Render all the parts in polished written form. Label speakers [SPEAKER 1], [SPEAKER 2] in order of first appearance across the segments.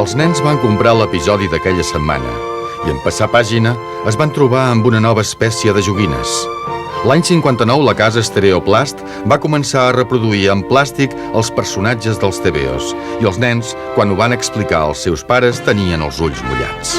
[SPEAKER 1] Els nens van comprar l'episodi d'aquella setmana i en passar pàgina es van trobar amb una nova espècie de joguines. L'any 59 la casa Stereoplast va començar a reproduir en plàstic els personatges dels tebeos i els nens, quan ho van explicar als seus pares, tenien els ulls mullats.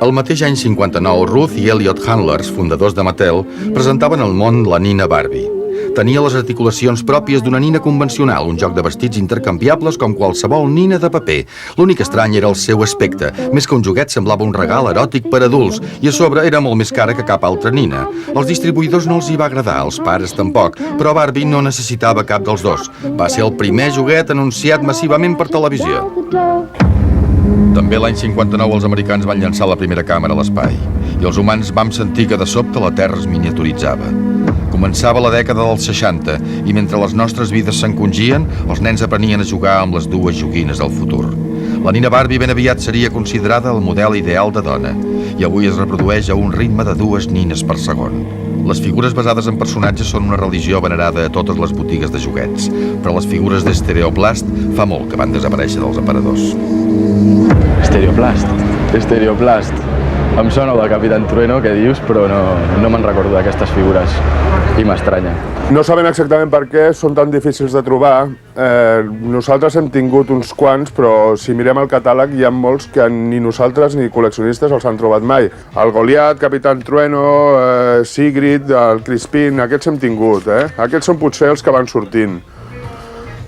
[SPEAKER 1] El mateix any 59, Ruth i Elliot Handlers, fundadors de Mattel, presentaven al món la nina Barbie. Tenia les articulacions pròpies d'una nina convencional, un joc de vestits intercanviables com qualsevol nina de paper. L'únic estrany era el seu aspecte. Més que un joguet, semblava un regal eròtic per adults i a sobre era molt més cara que cap altra nina. Als distribuïdors no els hi va agradar, als pares tampoc, però Barbie no necessitava cap dels dos. Va ser el primer joguet anunciat massivament per televisió. També l'any 59 els americans van llançar la primera càmera a l'espai i els humans vam sentir que de sobte la Terra es miniaturitzava. Començava la dècada dels 60 i mentre les nostres vides s'encongien, els nens aprenien a jugar amb les dues joguines del futur. La nina Barbie ben aviat seria considerada el model ideal de dona i avui es reprodueix a un ritme de 2 nines per segon. Les figures basades en personatges són una religió venerada a totes les botigues de joguets, però les figures de Stereoplast fa molt que van desaparèixer dels aparadors.
[SPEAKER 2] Stereoplast. Em sona el Capitán Trueno, que dius, però no me'n recordo d'aquestes figures i m'estranya.
[SPEAKER 3] No sabem exactament per què són tan difícils de trobar. Nosaltres hem tingut uns quants, però si mirem el catàleg hi ha molts que ni nosaltres ni col·leccionistes els han trobat mai. El Goliat, Capitán Trueno, Sigrid, el Crispin, aquests hem tingut. Aquests són potser els que van sortint.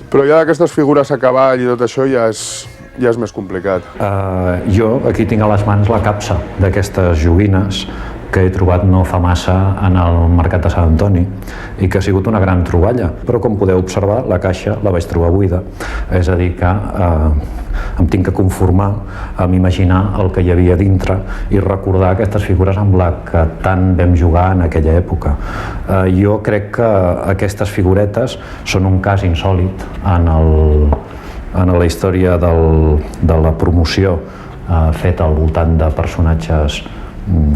[SPEAKER 3] Però ja d'aquestes figures a cavall i tot això ja és més complicat.
[SPEAKER 4] Jo aquí tinc a les mans la capsa d'aquestes joguines que he trobat no fa massa en el mercat de Sant Antoni i que ha sigut una gran troballa. Però com podeu observar, la caixa la vaig trobar buida. És a dir que em tinc que conformar amb imaginar el que hi havia dintre i recordar aquestes figures amb les que tant vam jugar en aquella època. Jo crec que aquestes figuretes són un cas insòlit en la història de la promoció feta al voltant de personatges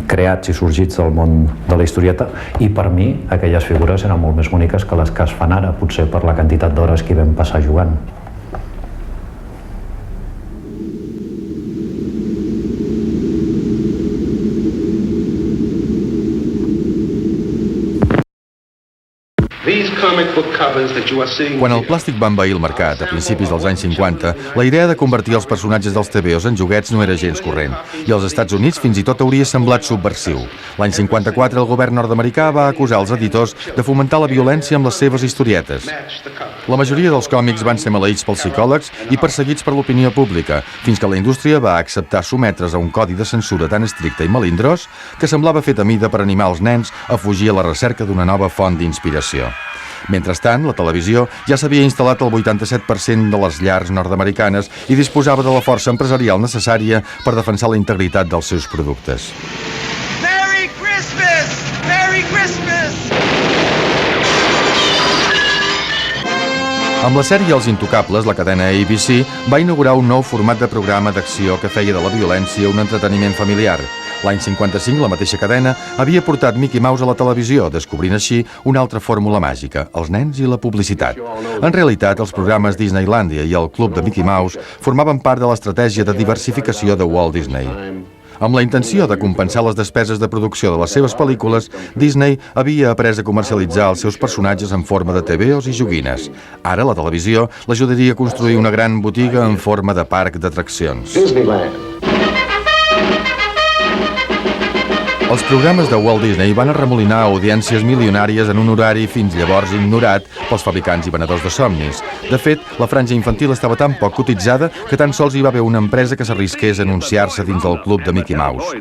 [SPEAKER 4] creats i sorgits del món de la historieta, i per mi aquelles figures eren molt més boniques que les que es fan ara, potser per la quantitat d'hores que hi vam passar jugant.
[SPEAKER 1] Quan el plàstic va envair el mercat a principis dels anys 50, la idea de convertir els personatges dels tebeos en joguets no era gens corrent, i als Estats Units fins i tot hauria semblat subversiu. L'any 54 el govern nord-americà va acusar els editors de fomentar la violència amb les seves historietes. La majoria dels còmics van ser maleïts pels psicòlegs i perseguits per l'opinió pública, fins que la indústria va acceptar sotmetre's a un codi de censura tan estricte i melindrós que semblava fet a mida per animar els nens a fugir a la recerca d'una nova font d'inspiració. Mentrestant, la televisió ja s'havia instal·lat al 87% de les llars nord-americanes i disposava de la força empresarial necessària per defensar la integritat dels seus productes.
[SPEAKER 5] Merry Christmas! Merry Christmas!
[SPEAKER 1] Amb la sèrie Els Intocables, la cadena ABC va inaugurar un nou format de programa d'acció que feia de la violència un entreteniment familiar. L'any 55, la mateixa cadena havia portat Mickey Mouse a la televisió, descobrint així una altra fórmula màgica, els nens i la publicitat. En realitat, els programes Disneylandia i el Club de Mickey Mouse formaven part de l'estratègia de diversificació de Walt Disney. Amb la intenció de compensar les despeses de producció de les seves pel·lícules, Disney havia après a comercialitzar els seus personatges en forma de tebeos i joguines. Ara, la televisió l'ajudaria a construir una gran botiga en forma de parc d'atraccions. Els programes de Walt Disney van arremolinar audiències milionàries en un horari fins llavors ignorat pels fabricants i venedors de somnis. De fet, la franja infantil estava tan poc cotitzada que tan sols hi va haver una empresa que s'arrisqués a anunciar-se dins del club de Mickey Mouse.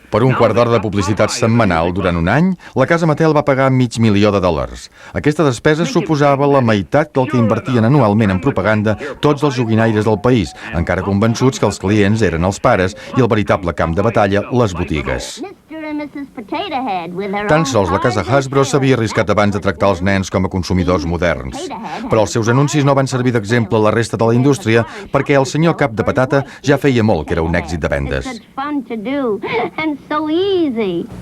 [SPEAKER 1] Per un quart d'hora de publicitat setmanal durant un any, la casa Mattel va pagar $500.000. Aquesta despesa suposava la meitat del que invertien anualment en propaganda tots els joguinaires del país, encara convençuts que els clients eren els pares i el veritable camp de batalla, les botigues. Tan sols la casa Hasbro s'havia arriscat abans de tractar els nens com a consumidors moderns. Però els seus anuncis no van servir d'exemple a la resta de la indústria perquè el senyor Cap de Patata ja feia molt que era un èxit de vendes.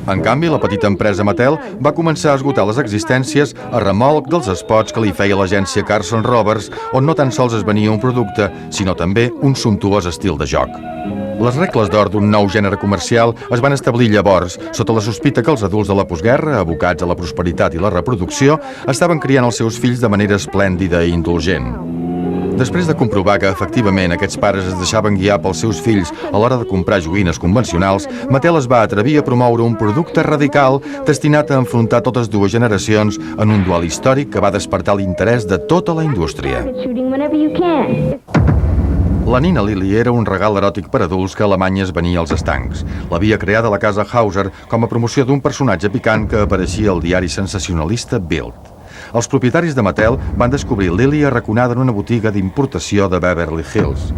[SPEAKER 1] En canvi, la petita empresa Mattel va començar a esgotar les existències a remolc dels spots que li feia l'agència Carson Roberts, on no tan sols es venia un producte, sinó també un sumptuós estil de joc. Les regles d'or d'un nou gènere comercial es van establir llavors, sota la sospita que els adults de la postguerra, abocats a la prosperitat i la reproducció, estaven criant els seus fills de manera esplèndida i indulgent. Després de comprovar que, efectivament, aquests pares es deixaven guiar pels seus fills a l'hora de comprar joguines convencionals, Mattel es va atrevir a promoure un producte radical destinat a enfrontar totes dues generacions en un duel històric que va despertar l'interès de tota la indústria. La Nina Lily era un regal eròtic per adults que a Alemanya es venia als estancs. L'havia creada la casa Hauser com a promoció d'un personatge picant que apareixia al diari sensacionalista Bild. Els propietaris de Mattel van descobrir Lily arraconada en una botiga d'importació de Beverly Hills.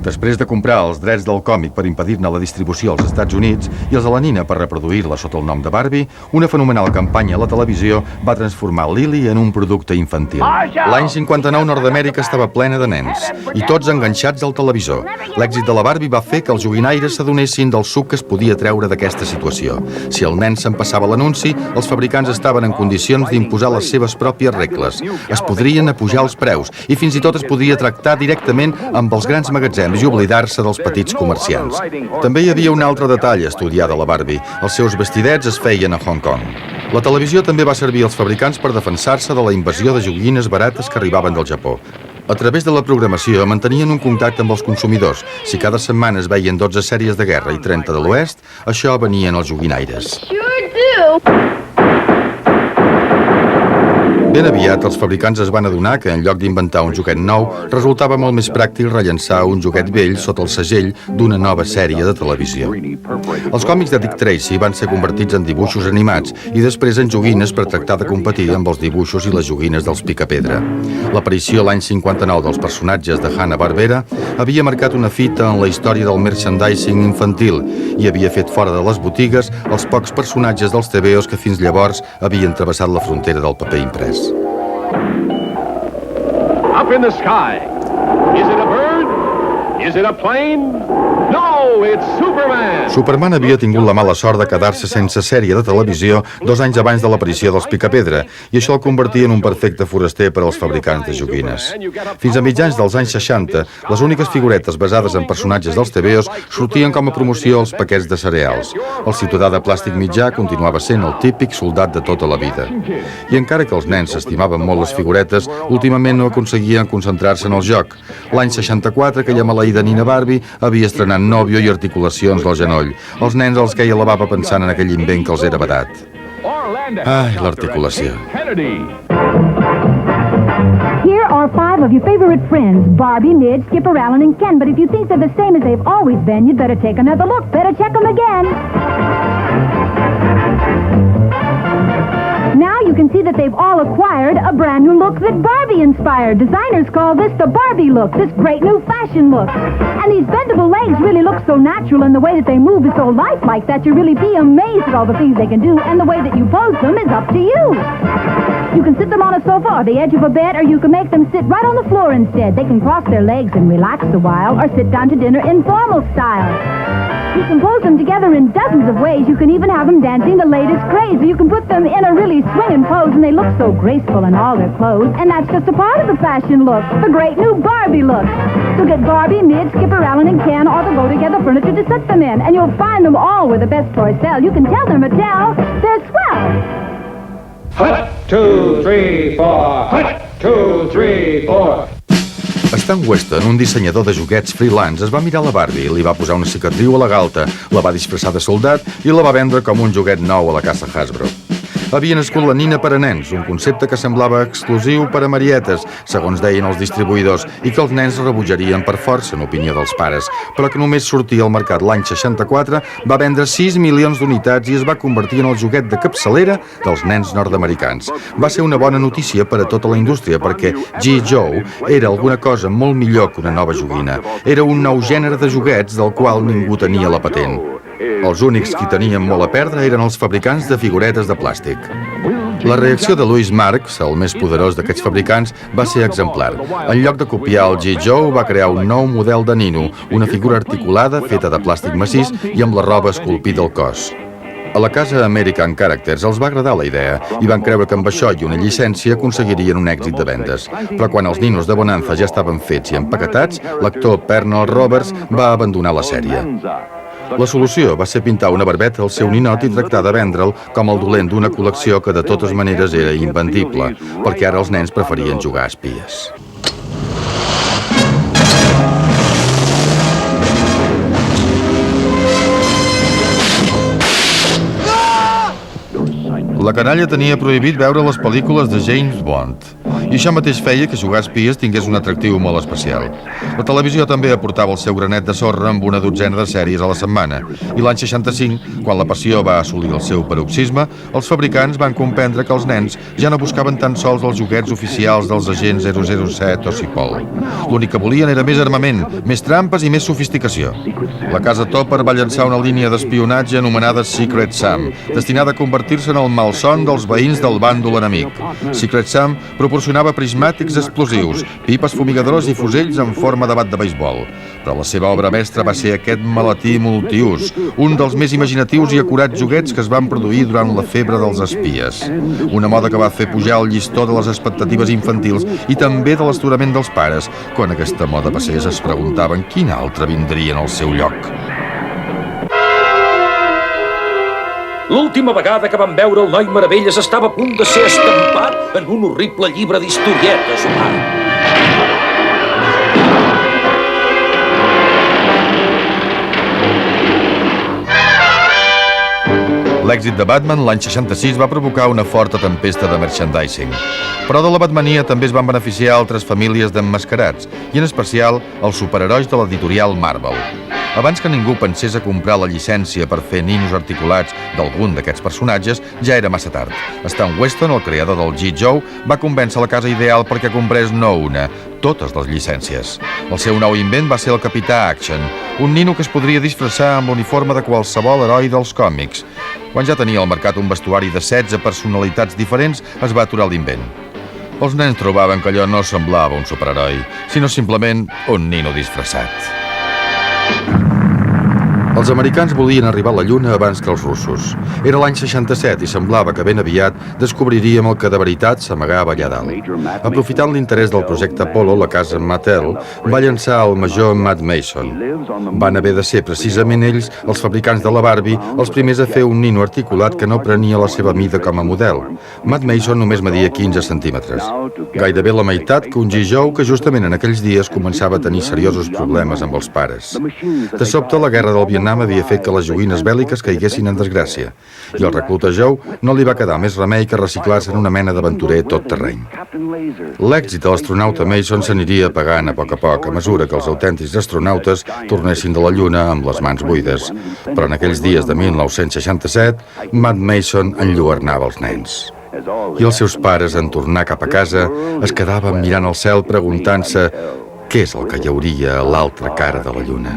[SPEAKER 1] Després de comprar els drets del còmic per impedir-ne la distribució als Estats Units i els de la Nina per reproduir-la sota el nom de Barbie, una fenomenal campanya a la televisió va transformar Lily en un producte infantil. L'any 59 Nord-Amèrica estava plena de nens, i tots enganxats al televisor. L'èxit de la Barbie va fer que els joguinaires s'adonessin del suc que es podia treure d'aquesta situació. Si el nen s'empassava l'anunci, els fabricants estaven en condicions d'imposar les seves pròpies regles. Es podrien apujar els preus i fins i tot es podia tractar directament amb els grans magatzems i oblidar-se dels petits comerciants. També hi havia un altre detall a estudiar de la Barbie. Els seus vestidets es feien a Hong Kong. La televisió també va servir als fabricants per defensar-se de la invasió de joguines barates que arribaven del Japó. A través de la programació mantenien un contacte amb els consumidors. Si cada setmana es veien 12 sèries de guerra i 30 de l'oest, això venien els joguinaires. Ben aviat, els fabricants es van adonar que, en lloc d'inventar un joguet nou, resultava molt més pràctic rellençar un joguet vell sota el segell d'una nova sèrie de televisió. Els còmics de Dick Tracy van ser convertits en dibuixos animats i després en joguines per tractar de competir amb els dibuixos i les joguines dels Picapedra. L'aparició l'any 59 dels personatges de Hanna-Barbera havia marcat una fita en la història del merchandising infantil i havia fet fora de les botigues els pocs personatges dels tebeos que fins llavors havien travessat la frontera del paper imprès.
[SPEAKER 6] Up in the sky. Is it a bird? Is it a plane? No, it's Superman!
[SPEAKER 1] Superman havia tingut la mala sort de quedar-se sense sèrie de televisió 2 anys abans de l'aparició dels Picapedra, i això el convertia en un perfecte foraster per als fabricants de joguines. Fins a mitjans dels anys 60, les úniques figuretes basades en personatges dels tebeos sortien com a promoció als paquets de cereals. El ciutadà de plàstic mitjà continuava sent el típic soldat de tota la vida. I encara que els nens estimaven molt les figuretes, últimament no aconseguien concentrar-se en el joc. L'any 64, aquella maleïda Nina Barbie havia estrenat nòvio i articulacions del genoll. Els nens els queia la bava pensant en aquell invent que els era vedat. Ai, l'articulació.
[SPEAKER 7] Here are 5 of your favorite friends, Barbie, Midge, Skipper, Allen, and Ken. But if you think they're the same as they've always been, you'd better take another look. Better check them again. Now you can see that they've all acquired a brand new look that Barbie inspired. Designers call this the Barbie look, this great new fashion look. And these bendable legs really look so natural, and the way that they move is so lifelike that you really be amazed at all the things they can do, and the way that you pose them is up to you. You can sit them on a sofa or the edge of a bed, or you can make them sit right on the floor instead. They can cross their legs and relax a while, or sit down to dinner in formal style. You can pose them together in dozens of ways. You can even have them dancing the latest craze. You can put them in a really swinging pose, and they look so graceful in all their clothes. And that's just a part of the fashion look, the great new Barbie look. So get Barbie, Midge, Skipper, Allen, and Ken all the go-together furniture to sit them in, and you'll find them all where the best toys sell. You can tell they're Mattel. They're swell.
[SPEAKER 8] Hut, 2, 3, 4. Hut, 2, 3, 4.
[SPEAKER 1] Stan Weston, un dissenyador de joguets freelance, es va mirar la Barbie, li va posar una cicatriu a la galta, la va disfressar de soldat i la va vendre com un joguet nou a la casa Hasbro. Havia nascut la Nina per a nens, un concepte que semblava exclusiu per a marietes, segons deien els distribuïdors, i que els nens rebutjarien per força, en opinió dels pares, però que només sortia al mercat l'any 64, va vendre 6 milions d'unitats i es va convertir en el joguet de capçalera dels nens nord-americans. Va ser una bona notícia per a tota la indústria, perquè G. Joe era alguna cosa molt millor que una nova joguina. Era un nou gènere de joguets del qual ningú tenia la patent. Els únics que tenien molt a perdre eren els fabricants de figuretes de plàstic. La reacció de Louis Marks, el més poderós d'aquests fabricants, va ser exemplar. En lloc de copiar el G. Joe, va crear un nou model de nino, una figura articulada feta de plàstic massís i amb la roba esculpida al cos. A la casa American Characters els va agradar la idea i van creure que amb això i una llicència aconseguirien un èxit de vendes. Però quan els ninos de Bonanza ja estaven fets i empaquetats, l'actor Pernell Roberts va abandonar la sèrie. La solució va ser pintar una barbeta al seu ninot i tractar de vendre'l com el dolent d'una col·lecció que de totes maneres era invendible, perquè ara els nens preferien jugar a espies. La canalla tenia prohibit veure les pel·lícules de James Bond, i això mateix feia que jugar a espies tingués un atractiu molt especial. La televisió també aportava el seu granet de sorra amb una dotzena de sèries a la setmana, i l'any 65, quan la passió va assolir el seu paroxisme, els fabricants van comprendre que els nens ja no buscaven tan sols els joguets oficials dels agents 007 o CIPOL. L'únic que volien era més armament, més trampes i més sofisticació. La casa Topper va llançar una línia d'espionatge anomenada Secret Sam, destinada a convertir-se en el malson dels veïns del bàndol enemic. Secret Sam proporcionava prismàtics explosius, pipes fumigadores i fusells en forma de bat de beisbol. Però la seva obra mestra va ser aquest maletí multiús, un dels més imaginatius i acurats joguets que es van produir durant la febre dels espies. Una moda que va fer pujar el llistó de les expectatives infantils i també de l'esturament dels pares. Quan aquesta moda passés es preguntaven quin altre vindria en el seu lloc.
[SPEAKER 9] L'última vegada que vam veure el noi Meravelles estava a punt de ser estampat en un horrible llibre d'historietes, home.
[SPEAKER 1] L'èxit de Batman l'any 66 va provocar una forta tempesta de merchandising. Però de la Batmania també es van beneficiar altres famílies d'emmascarats, i en especial els superherois de l'editorial Marvel. Abans que ningú pensés a comprar la llicència per fer ninos articulats d'algun d'aquests personatges, ja era massa tard. Stan Weston, el creador del G. Joe, va convèncer la casa ideal perquè comprés no una, totes les llicències. El seu nou invent va ser el Capità Action, un nino que es podria disfressar amb l'uniforme de qualsevol heroi dels còmics. Quan ja tenia al mercat un vestuari de 16 personalitats diferents, es va aturar l'invent. Els nens trobaven que allò no semblava un superheroi, sinó simplement un nino disfressat. Els americans volien arribar a la Lluna abans que els russos. Era l'any 67 i semblava que ben aviat descobriríem el que de veritat s'amagava allà dalt. Aprofitant l'interès del projecte Apollo, la casa Mattel va llançar el major Matt Mason. Van haver de ser precisament ells, els fabricants de la Barbie, els primers a fer un nino articulat que no prenia la seva mida com a model. Matt Mason només media 15 centímetres. Gairebé la meitat que un G. Joe que justament en aquells dies començava a tenir seriosos problemes amb els pares. De sobte, la guerra del Vietnam havia fet que les joguines bèl·liques caiguessin en desgràcia, i al recluta Joe no li va quedar més remei que reciclar-se en una mena d'aventurer tot terreny. L'èxit de l'astronauta Mason s'aniria apagant a poc, a mesura que els autèntics astronautes tornessin de la Lluna amb les mans buides. Però en aquells dies de 1967, Matt Mason enlluernava els nens. I els seus pares, en tornar cap a casa, es quedaven mirant al cel preguntant-se què és el que hi hauria a l'altra cara de la Lluna.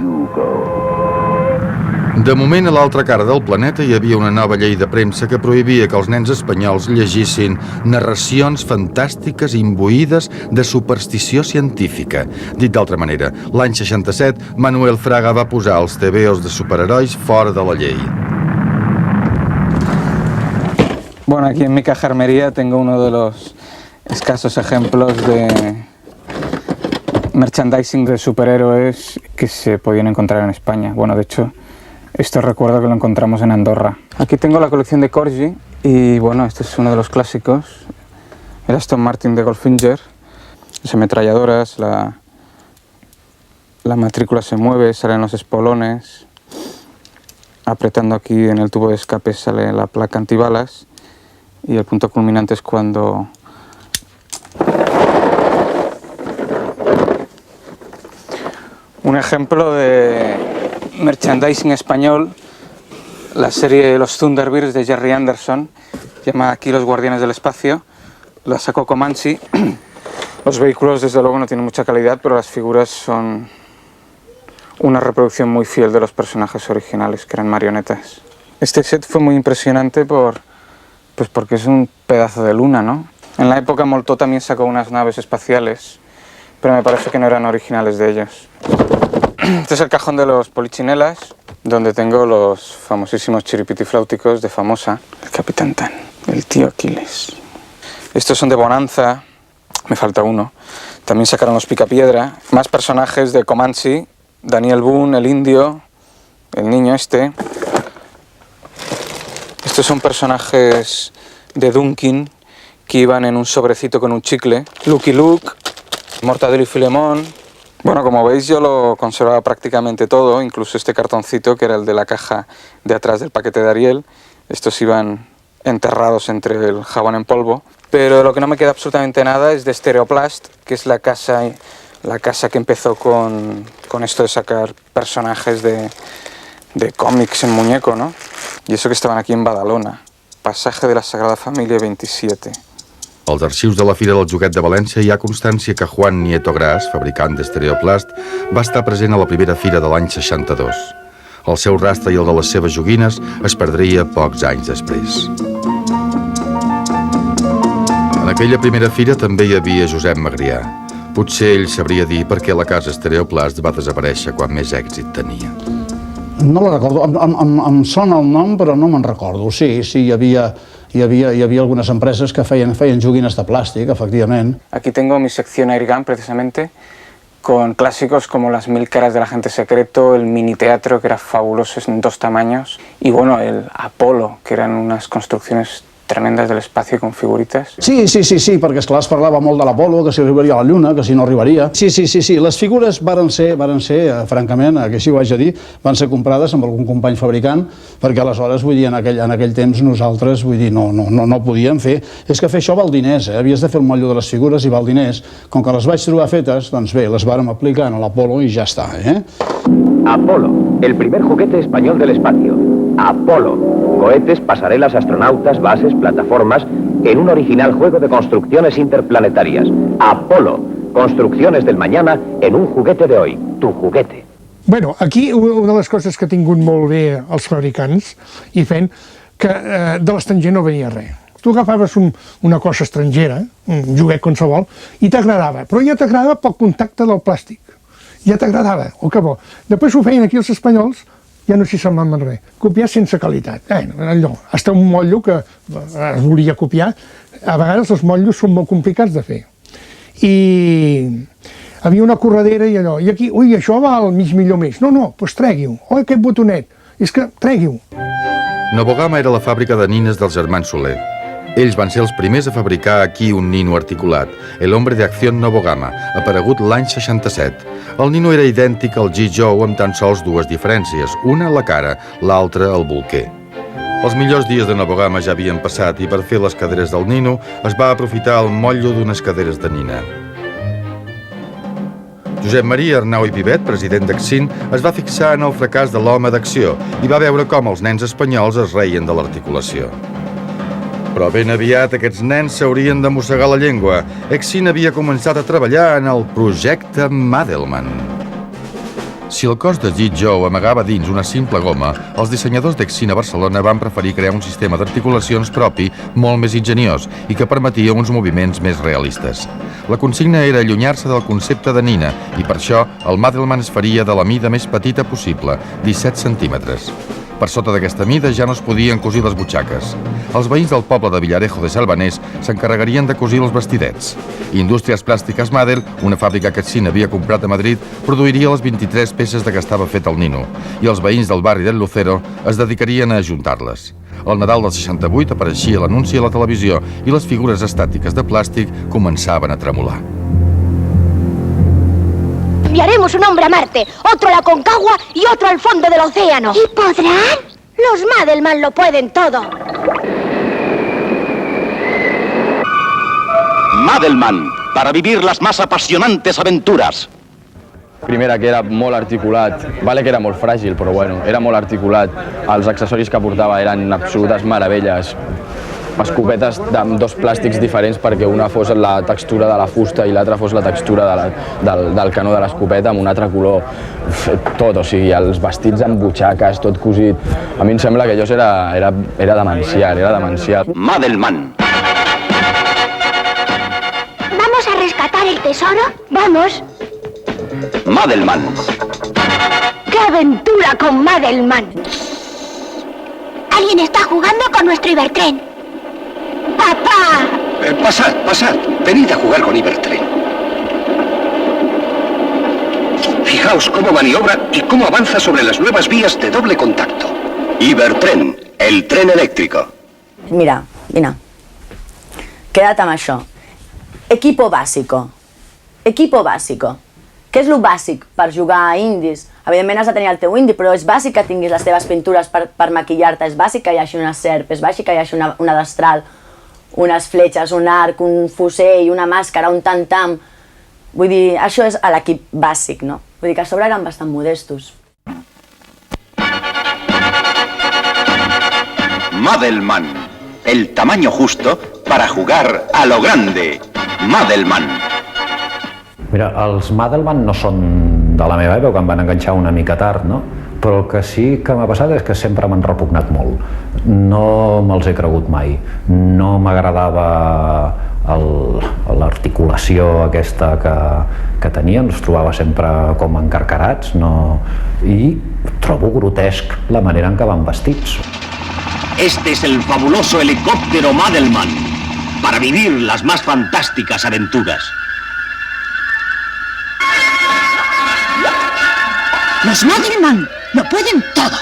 [SPEAKER 1] De moment, a l'altra cara del planeta hi havia una nova llei de premsa que prohibia que els nens espanyols llegissin narracions fantàstiques imbuïdes de superstició científica. Dit d'altra manera, l'any 67, Manuel Fraga va posar els tebeos de superherois fora de la llei.
[SPEAKER 10] Bueno, aquí en mi cajarmería tengo uno de los escasos ejemplos de merchandising de superhéroes que se podían encontrar en España. Bueno, de hecho, esto recuerdo que lo encontramos en Andorra. Aquí tengo la colección de Corgi y bueno, este es uno de los clásicos, el Aston Martin de Goldfinger. Las ametralladoras, la matrícula se mueve, salen los espolones. Apretando aquí en el tubo de escape sale la placa antibalas y el punto culminante es cuando un ejemplo de merchandising español, la serie Los Thunderbirds de Jerry Anderson, llama aquí Los Guardianes del Espacio, la sacó Comanche. Los vehículos desde luego no tienen mucha calidad, pero las figuras son una reproducción muy fiel de los personajes originales, que eran marionetas. Este set fue muy impresionante porque es un pedazo de luna, ¿no? En la época Moltó también sacó unas naves espaciales, pero me parece que no eran originales de ellos. Este es el cajón de los Polichinelas, donde tengo los famosísimos chiripitifláuticos de Famosa, el Capitán Tan, el tío Aquiles. Estos son de Bonanza, me falta uno. También sacaron los Picapiedra, más personajes de Comanche, Daniel Boone, el indio, el niño este. Estos son personajes de Dunkin que iban en un sobrecito con un chicle. Lucky Luke, Mortadelo y Filemón. Bueno, como veis yo lo conservaba prácticamente todo, incluso este cartoncito que era el de la caja de atrás del paquete de Ariel. Estos iban enterrados entre el jabón en polvo. Pero lo que no me queda absolutamente nada es de Stereoplast, que es la casa que empezó con esto de sacar personajes de cómics en muñeco, ¿no? Y eso que estaban aquí en Badalona, Pasaje de la Sagrada Família 27.
[SPEAKER 1] Als arxius de la Fira del Joguet de València hi ha constància que Juan Nieto Gras, fabricant d'Estereoplast, va estar present a la primera fira de l'any 62. El seu rastre i el de les seves joguines es perdria pocs anys després. En aquella primera fira també hi havia Josep Magrià. Potser ell sabria dir per què la casa Stereoplast va desaparèixer quan més èxit tenia.
[SPEAKER 11] No la recordo, em sona el nom però no me'n recordo. Sí, hi havia algunes empreses que feien joguines de plàstic, efectivament.
[SPEAKER 10] Aquí tengo mi sección Airgun, precisamente, con clásicos como Las 1000 caras del agente secreto, el mini teatro, que era fabuloso en 2 tamaños, y bueno, el Apolo, que eran unas construcciones tremendes del espacio con figuritas.
[SPEAKER 11] Sí, perquè esclar es parlava molt de l'Apolo, que si arribaria a la Lluna, que si no arribaria. Sí, les figures varen ser, francament, que així ho haig de dir, van ser comprades amb algun company fabricant, perquè aleshores, vull dir, en aquell temps nosaltres, vull dir, no podíem fer. És que fer això val diners, havies de fer el motllo de les figures i val diners. Com que les vaig trobar fetes, doncs bé, les vàrem aplicar a l'Apolo i ja està,
[SPEAKER 12] Apolo, el primer juguete español del espacio. Apolo, cohetes, pasarelas, astronautas, bases, plataformas, en un original juego de construcciones interplanetarias. Apolo, construcciones del mañana en un juguete de hoy. Tu juguete.
[SPEAKER 13] Bueno, aquí una de les coses que ha tingut molt bé els fabricants i fent que de l'estranger no venia res. Tu agafaves una cosa estrangera, un joguet qualsevol, i t'agradava, però ja t'agradava pel contacte del plàstic. Ja t'agradava, o que bo. Després ho feien aquí els espanyols, ja no s'hi semblaven res. Copiar sense qualitat. Allò, hasta un motllo que es volia copiar, a vegades els motllos són molt complicats de fer. I havia una corredera i allò, i aquí, ui, això val mig milió més. No, doncs tregui-ho. Oi, aquest botonet. És que tregui-ho.
[SPEAKER 1] Nobogama era la fàbrica de nines dels germans Soler. Ells van ser els primers a fabricar aquí un nino articulat, el Hombre de Acción Nobogama, aparegut l'any 67. El nino era idèntic al G. Joe amb tan sols 2 diferències, una a la cara, l'altra al bolquer. Els millors dies de Nobogama ja havien passat i per fer les caderes del nino es va aprofitar el motllo d'unes caderes de nina. Josep Maria Arnau i Vivet, president d'Accin, es va fixar en el fracàs de l'home d'acció i va veure com els nens espanyols es reien de l'articulació. Però ben aviat aquests nens s'haurien de mossegar la llengua. Accin havia començat a treballar en el projecte Madelman. Si el cos de G. Joe amagava dins una simple goma, els dissenyadors d'Accin a Barcelona van preferir crear un sistema d'articulacions propi molt més ingeniós i que permetia uns moviments més realistes. La consigna era allunyar-se del concepte de nina i per això el Madelman es faria de la mida més petita possible, 17 centímetres. Per sota d'aquesta mida ja no es podien cosir les butxaques. Els veïns del poble de Villarejo de Salvanés s'encarregarien de cosir els vestidets. Indústries Plàstiques Madel, una fàbrica que Accin havia comprat a Madrid, produiria les 23 peces de què estava fet el nino, i els veïns del barri del Lucero es dedicarien a ajuntar-les. Al Nadal del 68 apareixia l'anunci a la televisió i les figures estàtiques de plàstic començaven a tremolar.
[SPEAKER 14] Enviaremos un hombre a Marte, otro a la Concagua y otro al fondo del océano. ¿Y podrán? Los Madelman lo pueden todo.
[SPEAKER 15] Madelman, para vivir las más apasionantes aventuras.
[SPEAKER 2] Primera, que era molt articulat, vale que era molt fràgil, però bueno, era molt articulat. Els accessoris que portava eren absolutes meravelles. escopetes amb dos plàstics diferents perquè una fos la textura de la fusta i l'altra fos la textura del canó de l'escopeta amb un altre color, tot, o sigui, els vestits amb butxaques, tot cosit. A mi em sembla que allò era demencial,
[SPEAKER 15] Madelman.
[SPEAKER 14] ¿Vamos a rescatar el tesoro? ¡Vamos!
[SPEAKER 15] Madelman.
[SPEAKER 14] ¡Qué aventura con Madelman! Alguien está jugando con nuestro Ibertren. ¡Papá!
[SPEAKER 15] Pasad. Venid a jugar con Ibertren. Fijaos cómo maniobra y cómo avanza sobre las nuevas vías de doble contacto. Ibertren, el tren eléctrico.
[SPEAKER 16] Mira, queda't amb això. Equipo básico. Què és el bàsic per jugar a indis? Evidentment has de tenir el teu indi, però és bàsic que tinguis les teves pintures per maquillar-te, és bàsic que hi hagi una serp, és bàsic que hi hagi una destral, unes fletxes, un arc, un fusell, una màscara, un tam-tam. Vull dir, això és l'equip bàsic, no? Vull dir que a sobre eren bastant modestos.
[SPEAKER 15] Madelman, el tamaño justo para jugar a lo grande. Madelman.
[SPEAKER 4] Mira, els Madelman no són de la meva època, em van enganxar una mica tard, no? Però el que sí que m'ha passat és que sempre m'han repugnat molt. No me'ls he cregut mai. No m'agradava l'articulació aquesta que tenien, els trobava sempre com encarcarats, i trobo grotesc la manera en què van vestits.
[SPEAKER 15] Este es el fabuloso helicóptero Madelman, para vivir las más fantásticas aventuras.
[SPEAKER 14] Los Madelman lo pueden todo.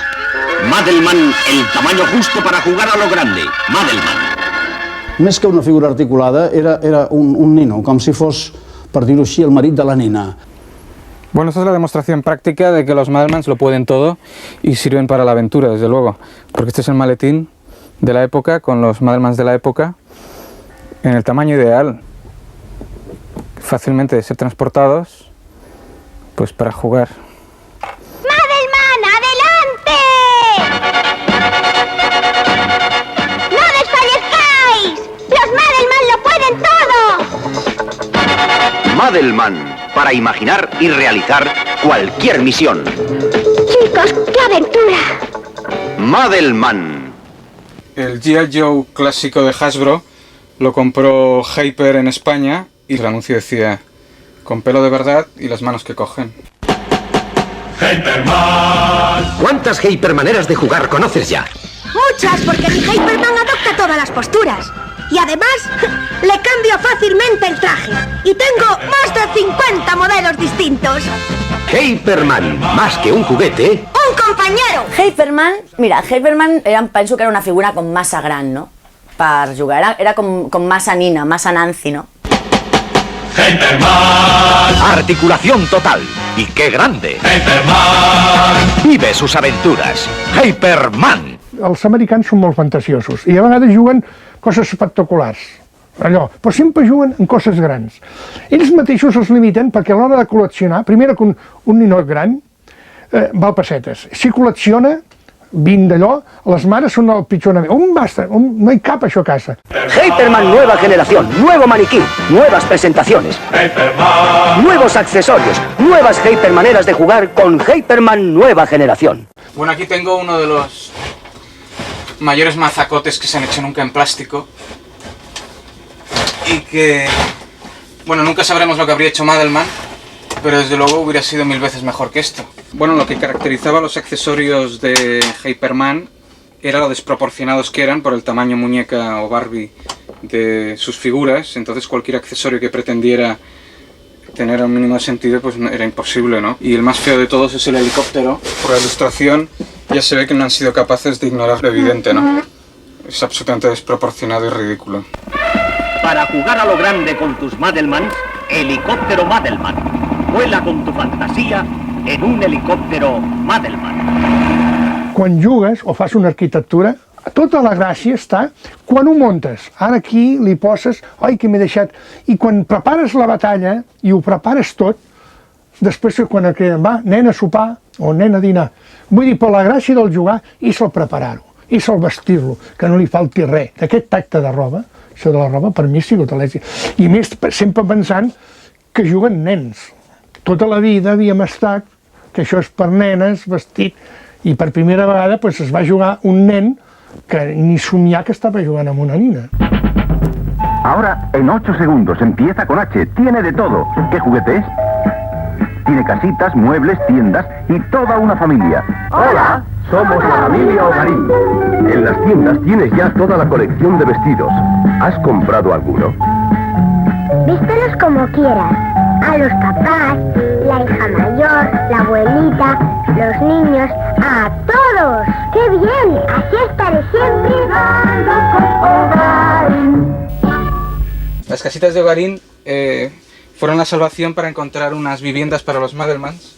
[SPEAKER 15] Madelman, el tamaño justo para jugar a lo grande. Madelman.
[SPEAKER 11] Més que una figura articulada, era un nino, com si fos, per dir-ho així, el marit de la nina.
[SPEAKER 10] Bueno, esta es la demostración práctica de que los Madelmans lo pueden todo y sirven para la aventura, desde luego. Porque este es el maletín de la época, con los Madelmans de la época, en el tamaño ideal, fácilmente de ser transportados, pues para jugar.
[SPEAKER 14] ¡Madelman, adelante! ¡No desfallezcáis! ¡Los Madelman lo pueden todo!
[SPEAKER 12] Madelman, para imaginar y realizar cualquier misión.
[SPEAKER 14] Chicos, qué aventura.
[SPEAKER 12] Madelman.
[SPEAKER 10] El G.I. Joe clásico de Hasbro lo compró Hyper en España y el anuncio decía: con pelo de verdad y las manos que cogen.
[SPEAKER 15] Hyperman.
[SPEAKER 12] ¿Cuántas Hypermaneras de jugar conoces ya?
[SPEAKER 14] Muchas, porque mi Hyperman adopta todas las posturas. Y además, le cambio fácilmente el traje. Y tengo más de 50 modelos distintos.
[SPEAKER 12] Hyperman, más que un juguete.
[SPEAKER 14] ¡Un compañero!
[SPEAKER 16] Hyperman penso que era una figura com massa gran, no? Per jugar, era com massa nina, massa Nancy, no?
[SPEAKER 15] Hyperman.
[SPEAKER 12] Articulación total. ¡Y qué grande!
[SPEAKER 15] Hyperman.
[SPEAKER 12] Vive sus aventuras. Hyperman.
[SPEAKER 13] Els americans són molt fantasiosos i a vegades juguen coses espectaculars. Allò, però sempre juguen en coses grans. Ells mateixos els limiten perquè a l'hora de col·leccionar, primera que un ninot gran val pessetes. Si col·lecciona 20 d'allò, les mares són el pitjor enemic. On basta? No hi cap això a casa.
[SPEAKER 12] Hyperman nueva generación, nuevo maniquí, nuevas presentaciones.
[SPEAKER 15] Hyperman.
[SPEAKER 12] Nuevos accesorios, nuevas Hypermaneras de jugar con Hyperman nueva generación.
[SPEAKER 10] Bueno, aquí tengo uno de los mayores mazacotes que se han hecho nunca en plástico y que, bueno, nunca sabremos lo que habría hecho Madelman, pero desde luego hubiera sido 1000 veces mejor que esto. Bueno, lo que caracterizaba a los accesorios de Hyperman era lo desproporcionados que eran por el tamaño muñeca o Barbie de sus figuras, entonces cualquier accesorio que pretendiera tener un mínimo de sentido pues era imposible, ¿no? Y el más feo de todos es el helicóptero. Por la ilustración ya se ve que no han sido capaces de ignorar lo evidente, ¿no? Es absolutamente desproporcionado y ridículo.
[SPEAKER 12] Para jugar a lo grande con tus Madelmans, helicóptero Madelman. Vuela con tu fantasía en un helicóptero Madelman.
[SPEAKER 13] Quan jugues o fas una arquitectura, tota la gràcia està quan ho muntes. Ara aquí li poses, oi que m'he deixat... I quan prepares la batalla i ho prepares tot, després quan queden, va, nen a sopar o nen a dinar. Vull dir, per la gràcia del jugar és el preparar-ho. és el vestir-lo, que no li falti res. D'aquest tacte de roba, això de la roba, per mi ha sigut l'èxit. I més, sempre pensant que juguen nens. Tota la vida havíem estat que això és per nenes, vestit, i per primera vegada es va jugar un nen que ni somiar que estava jugant amb una nina.
[SPEAKER 17] Ahora, en 8 segundos, empieza con H. Tiene de todo. ¿Qué juguete es? Tiene casitas, muebles, tiendas y toda una familia.
[SPEAKER 15] ¡Hola! Somos la familia Ogarín. En las tiendas tienes ya toda la colección de vestidos. ¿Has comprado alguno?
[SPEAKER 14] Vístelos como quieras. A los papás, la hija mayor, la abuelita, los niños, a todos. ¡Qué bien! Así estaré siempre.
[SPEAKER 10] Las casitas de Ogarín fueron la salvación para encontrar unas viviendas para los Madelmans,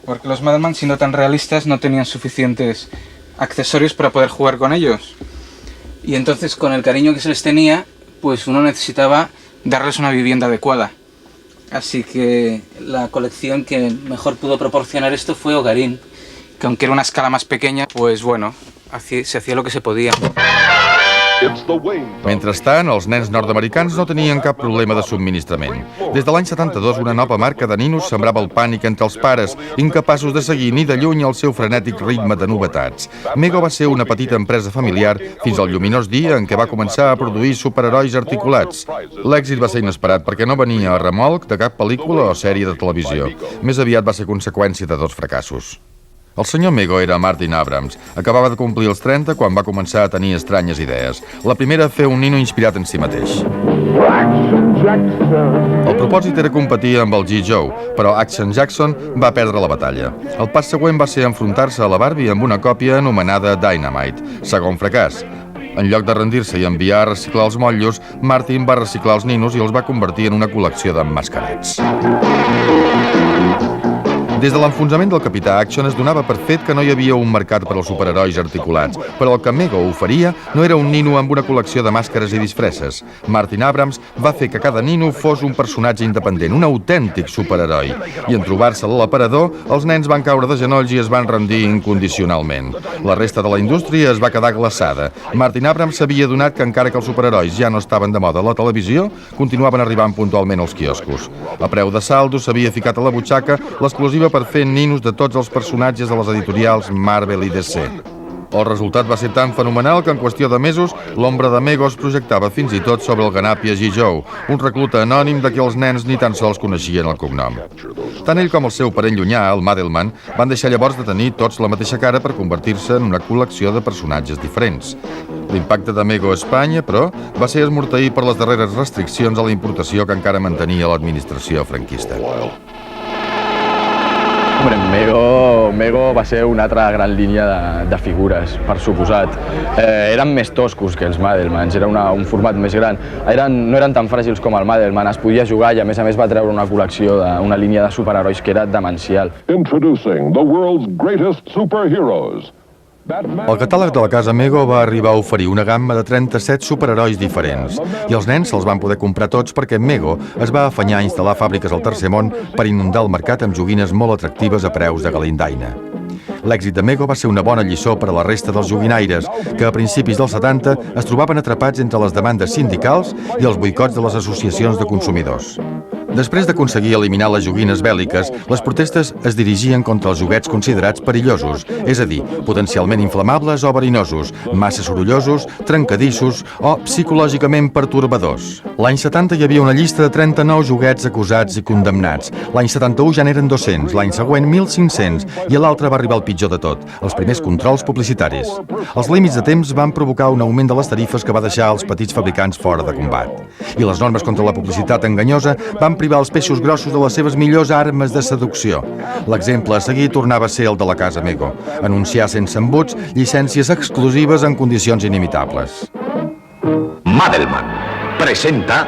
[SPEAKER 10] porque los Madelmans, siendo tan realistas, no tenían suficientes accesorios para poder jugar con ellos. Y entonces, con el cariño que se les tenía, pues uno necesitaba darles una vivienda adecuada. Así que la colección que mejor pudo proporcionar esto fue Ogarín, que aunque era una escala más pequeña, pues bueno, se hacía lo que se podía.
[SPEAKER 1] Mentrestant, els nens nord-americans no tenien cap problema de subministrament. Des de l'any 72, una nova marca de ninos sembrava el pànic entre els pares, incapaços de seguir ni de lluny el seu frenètic ritme de novetats. Mego va ser una petita empresa familiar fins al lluminós dia en què va començar a produir superherois articulats. L'èxit va ser inesperat perquè no venia a remolc de cap pel·lícula o sèrie de televisió. Més aviat va ser conseqüència de dos fracassos. El senyor Mego era Martin Abrams. Acabava de complir els 30 quan va començar a tenir estranyes idees. La primera, fer un nino inspirat en si mateix. El propòsit era competir amb el G. Joe, però Action Jackson va perdre la batalla. El pas següent va ser enfrontar-se a la Barbie amb una còpia anomenada Dynamite. Segon fracàs. En lloc de rendir-se i enviar a reciclar els motllos, Martin va reciclar els ninos i els va convertir en una col·lecció d'emmascarats. Des de l'enfonsament del Capità Action es donava per fet que no hi havia un mercat per als superherois articulats, però el que Mego oferia no era un nino amb una col·lecció de màscares i disfresses. Martin Abrams va fer que cada nino fos un personatge independent, un autèntic superheroi. I en trobar-se'l a l'aparador, els nens van caure de genolls i es van rendir incondicionalment. La resta de la indústria es va quedar glaçada. Martin Abrams s'havia adonat que encara que els superherois ja no estaven de moda a la televisió, continuaven arribant puntualment als quioscos. A preu de saldo s'havia ficat a la butxaca l'exclusiva per fer ninos de tots els personatges de les editorials Marvel i DC. El resultat va ser tan fenomenal que en qüestió de mesos l'ombra de Mego es projectava fins i tot sobre el ganàpia G. Joe, un recluta anònim de qui els nens ni tan sols coneixien el cognom. Tant ell com el seu parent llunyà, el Madelman, van deixar llavors de tenir tots la mateixa cara per convertir-se en una col·lecció de personatges diferents. L'impacte de Mego a Espanya, però, va ser esmorteït per les darreres restriccions a la importació que encara mantenia l'administració franquista.
[SPEAKER 2] Mego va ser una altra gran línia de figures, per suposat. Eren més toscos que els Madelmans, era un format més gran. No eren tan fràgils com el Madelman, es podia jugar i a més va treure una col·lecció, una línia de superherois que era demencial.
[SPEAKER 6] Introducing the world's greatest superheroes.
[SPEAKER 1] El catàleg de la casa Mego va arribar a oferir una gamma de 37 superherois diferents i els nens se'ls van poder comprar tots perquè Mego es va afanyar a instal·lar fàbriques al Tercer Món per inundar el mercat amb joguines molt atractives a preus de galindaina. L'èxit de Mego va ser una bona lliçó per a la resta dels joguinaires, que a principis dels 70 es trobaven atrapats entre les demandes sindicals i els boicots de les associacions de consumidors. Després d'aconseguir eliminar les joguines bèl·liques, les protestes es dirigien contra els joguets considerats perillosos, és a dir, potencialment inflamables o verinosos, massa sorollosos, trencadissos o psicològicament pertorbadors. L'any 70 hi havia una llista de 39 joguets acusats i condemnats. L'any 71 ja n'eren 200, l'any següent 1.500 i a l'altre va arribar el pitjor de tot, els primers controls publicitaris. Els límits de temps van provocar un augment de les tarifes que va deixar els petits fabricants fora de combat. I les normes contra la publicitat enganyosa van privar els peixos grossos de les seves millors armes de seducció. L'exemple a seguir tornava a ser el de la casa Mego. Anunciar sense embuts llicències exclusives en condicions inimitables.
[SPEAKER 15] Madelman presenta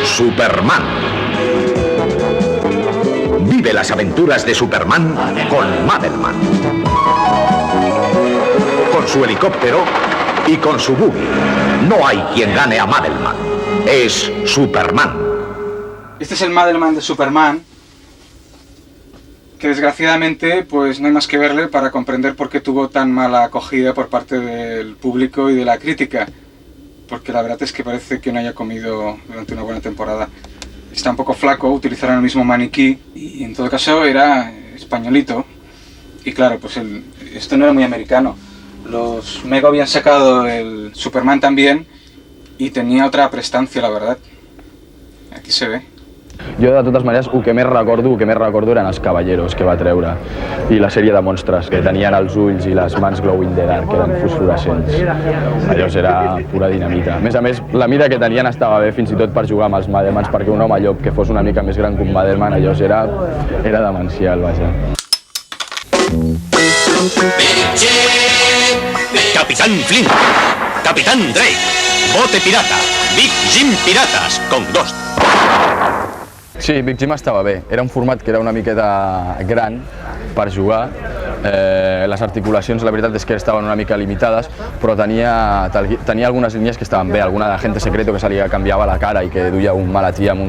[SPEAKER 15] Superman. Vive las aventuras de Superman con Madelman. Con su helicóptero y con su buggy. No hay quien gane a Madelman. Es Superman.
[SPEAKER 10] Este es el Madelman de Superman. que desgraciadamente pues no hay más que verle para comprender por qué tuvo tan mala acogida por parte del público y de la crítica, porque la verdad es que parece que no haya comido durante una buena temporada. Está un poco flaco, utilizaron el mismo maniquí y en todo caso era españolito. Y claro, pues esto no era muy americano. Los Mego habían sacado el Superman también y tenía otra prestancia, la verdad. Aquí se ve.
[SPEAKER 2] Jo, de totes maneres, el que més recordo eren els Caballeros que va treure i la sèrie de monstres que tenien els ulls i les mans glow in the dark, que eren fosforescents. Allò era pura dinamita. A més, la mida que tenien estava bé fins i tot per jugar amb els Madelmans, perquè un home llop que fos una mica més gran que un Madelman, allò era demencial, vaja.
[SPEAKER 18] Capitán Flint, Capitán Drake, Bote Pirata, Big Jim Piratas, con Ghost.
[SPEAKER 2] Sí, Big Jim estava bé. Era un format que era una miqueta gran per jugar. Les articulacions, la veritat és que estaven una mica limitades, però tenia algunes línies que estaven bé. Alguna d'agente secreto que se li canviava la cara i que duia un malatí amb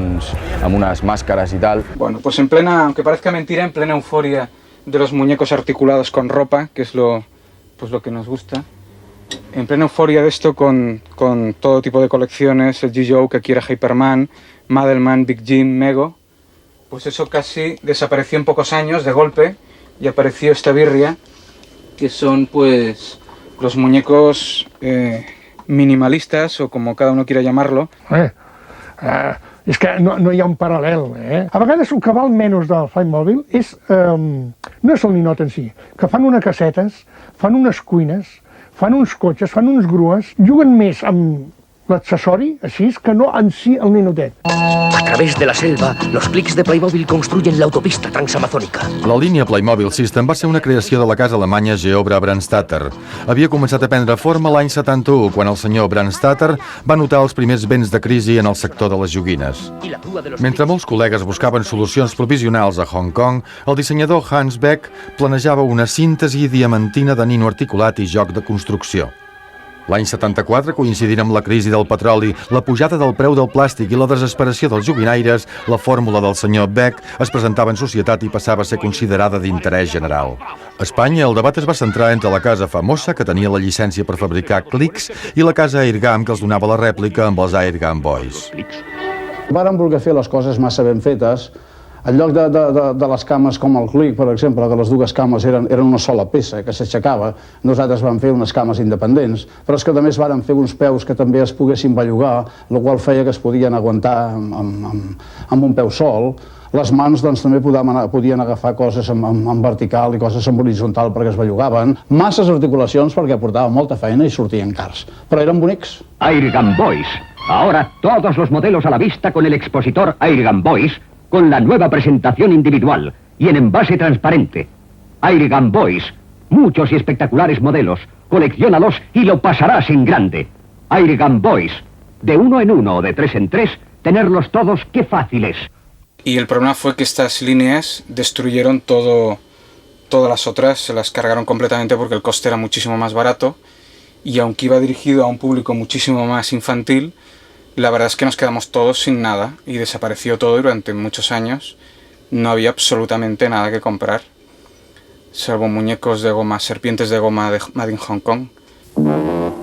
[SPEAKER 2] unes máscaras y tal.
[SPEAKER 10] Bueno, pues en plena, aunque parezca mentira, en plena euforia de los muñecos articulados con ropa, que es lo que nos gusta, en plena euforia de esto con todo tipo de colecciones, el G.I. Joe que quiere Hyperman, Madelman, Big Jim, Mego, pues eso casi desapareció en pocos años de golpe y apareció esta birria, que son pues los muñecos minimalistas o como cada uno quiera llamarlo.
[SPEAKER 13] És que no hi ha un paral·lel. A vegades el que val menys del Playmobil no és el ninot en si, que fan unes casetes, fan unes cuines, fan uns cotxes, fan uns grues, juguen més amb l'accessori, així, que no en si el ninotet.
[SPEAKER 18] A través de la selva, los clics de Playmobil construyen la autopista transamazónica.
[SPEAKER 1] La línia Playmobil System va ser una creació de la casa alemanya Geobra Brandstatter. Havia començat a prendre forma l'any 71, quan el senyor Brandstatter va notar els primers vents de crisi en el sector de les joguines. Mentre molts col·legues buscaven solucions provisionals a Hong Kong, el dissenyador Hans Beck planejava una síntesi diamantina de nino articulat i joc de construcció. L'any 74, coincidint amb la crisi del petroli, la pujada del preu del plàstic i la desesperació dels joguinaires, la fórmula del senyor Beck es presentava en societat i passava a ser considerada d'interès general. A Espanya, el debat es va centrar entre la casa Famosa, que tenia la llicència per fabricar clics, i la casa Airgam, que els donava la rèplica amb els Airgam Boys.
[SPEAKER 11] Vàrem voler fer les coses massa ben fetes. En lloc de les cames com el clic, per exemple, que les dues cames eren una sola peça que s'aixecava, nosaltres vam fer unes cames independents, però és que a més vàrem fer uns peus que també es poguessin bellugar, el qual feia que es podien aguantar amb un peu sol. Les mans doncs, també podien agafar coses en vertical i coses en horitzontal perquè es bellugaven. Masses articulacions perquè portava molta feina i sortien cars, però eren bonics.
[SPEAKER 12] Airgun Boys. Ahora todos los modelos a la vista con el expositor Airgun Boys, con la nueva presentación individual y en envase transparente. Airgun Boys, muchos y espectaculares modelos, colecciónalos y lo pasarás en grande. Airgun Boys, de 1 en 1 o de 3 en 3, tenerlos todos, qué fácil es.
[SPEAKER 10] Y el problema fue que estas líneas destruyeron todas las otras, se las cargaron completamente porque el coste era muchísimo más barato y aunque iba dirigido a un público muchísimo más infantil, la verdad es que nos quedamos todos sin nada y desapareció todo y durante muchos años no había absolutamente nada que comprar, salvo muñecos de goma, serpientes de goma de Made in Hong Kong.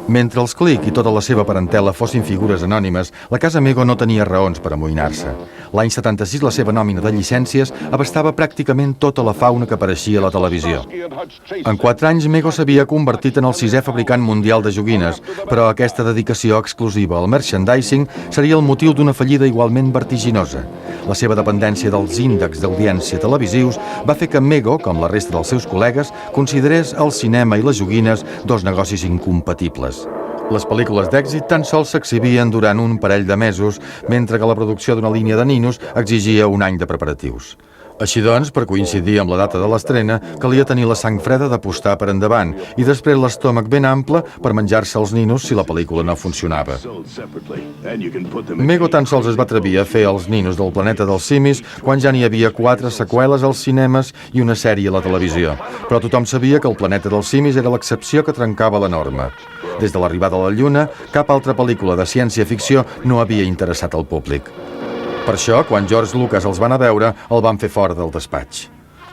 [SPEAKER 1] Mentre els Click i tota la seva parentela fossin figures anònimes, la casa Mego no tenia raons per amoïnar-se. L'any 76 la seva nòmina de llicències abastava pràcticament tota la fauna que apareixia a la televisió. En 4 anys, Mego s'havia convertit en el 6è fabricant mundial de joguines, però aquesta dedicació exclusiva al merchandising seria el motiu d'una fallida igualment vertiginosa. La seva dependència dels índexs d'audiència televisius va fer que Mego, com la resta dels seus col·legues, considerés el cinema i les joguines dos negocis incompatibles. Les pel·lícules d'èxit tan sols s'exhibien durant un parell de mesos, mentre que la producció d'una línia de ninos exigia un any de preparatius. Així doncs, per coincidir amb la data de l'estrena, calia tenir la sang freda d'apostar per endavant i després l'estómac ben ample per menjar-se els ninos si la pel·lícula no funcionava. Mego tan sols es va atrevir a fer els ninos del planeta dels simis quan ja n'hi havia 4 seqüeles als cinemes i una sèrie a la televisió. Però tothom sabia que el planeta dels simis era l'excepció que trencava la norma. Des de l'arribada a la Lluna, cap altra pel·lícula de ciència-ficció no havia interessat al públic. Per això, quan George Lucas els va anar a veure, el van fer fora del despatx.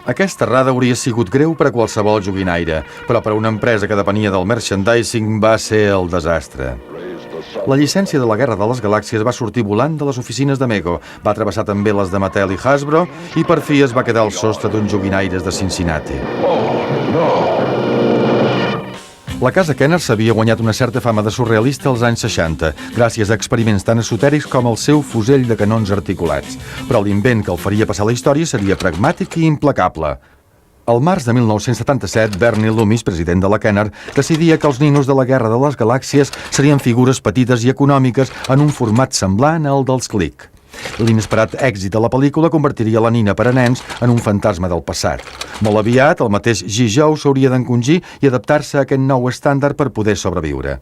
[SPEAKER 1] Aquesta errada hauria sigut greu per a qualsevol joguinaire, però per a una empresa que depenia del merchandising va ser el desastre. La llicència de la Guerra de les Galàxies va sortir volant de les oficines de Mego, va travessar també les de Mattel i Hasbro i per fi es va quedar al sostre d'uns joguinaires de Cincinnati. La casa Kenner s'havia guanyat una certa fama de surrealista als anys 60, gràcies a experiments tan esotèrics com el seu fusell de canons articulats. Però l'invent que el faria passar a la història seria pragmàtic i implacable. Al març de 1977, Bernie Loomis, president de la Kenner, decidia que els ninos de la Guerra de les Galàxies serien figures petites i econòmiques en un format semblant al dels Click. L'inesperat èxit de la pel·lícula convertiria la nina per a nens en un fantasma del passat. Molt aviat, el mateix G. Joe s'hauria d'encongir i adaptar-se a aquest nou estàndard per poder sobreviure.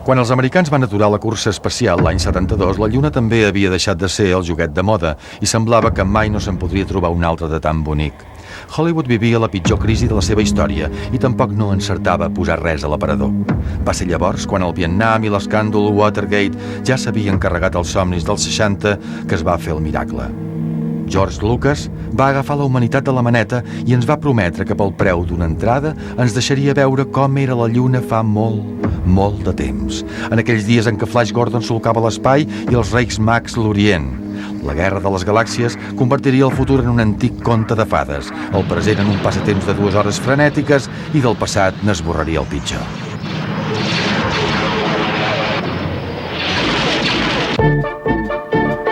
[SPEAKER 1] Quan els americans van aturar la cursa espacial l'any 72, la Lluna també havia deixat de ser el joguet de moda i semblava que mai no se'n podria trobar un altre de tan bonic. Hollywood vivia la pitjor crisi de la seva història i tampoc no encertava a posar res a l'aparador. Va ser llavors quan el Vietnam i l'escàndol Watergate ja s'havien carregat els somnis dels 60 que es va fer el miracle. George Lucas va agafar la humanitat de la maneta i ens va prometre que pel preu d'una entrada ens deixaria veure com era la Lluna fa molt de temps. En aquells dies en què Flash Gordon solcava l'espai i els Reis Mags l'Orient. La Guerra de les Galàxies convertiria el futur en un antic conte de fades, el present en un passatemps de 2 hores frenètiques i del passat n'esborraria el pitjor.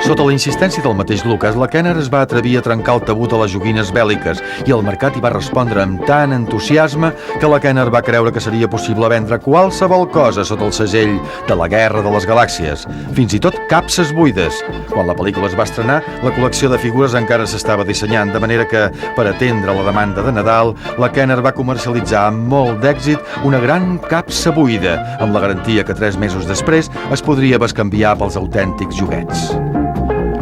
[SPEAKER 1] Sota la insistència del mateix Lucas, la Kenner es va atrevir a trencar el tabú de les joguines bèl·liques i el mercat hi va respondre amb tant entusiasme que la Kenner va creure que seria possible vendre qualsevol cosa sota el segell de la Guerra de les Galàxies, fins i tot capses buides. Quan la pel·lícula es va estrenar, la col·lecció de figures encara s'estava dissenyant, de manera que, per atendre la demanda de Nadal, la Kenner va comercialitzar amb molt d'èxit una gran capsa buida, amb la garantia que 3 mesos després es podria bescanviar pels autèntics joguets.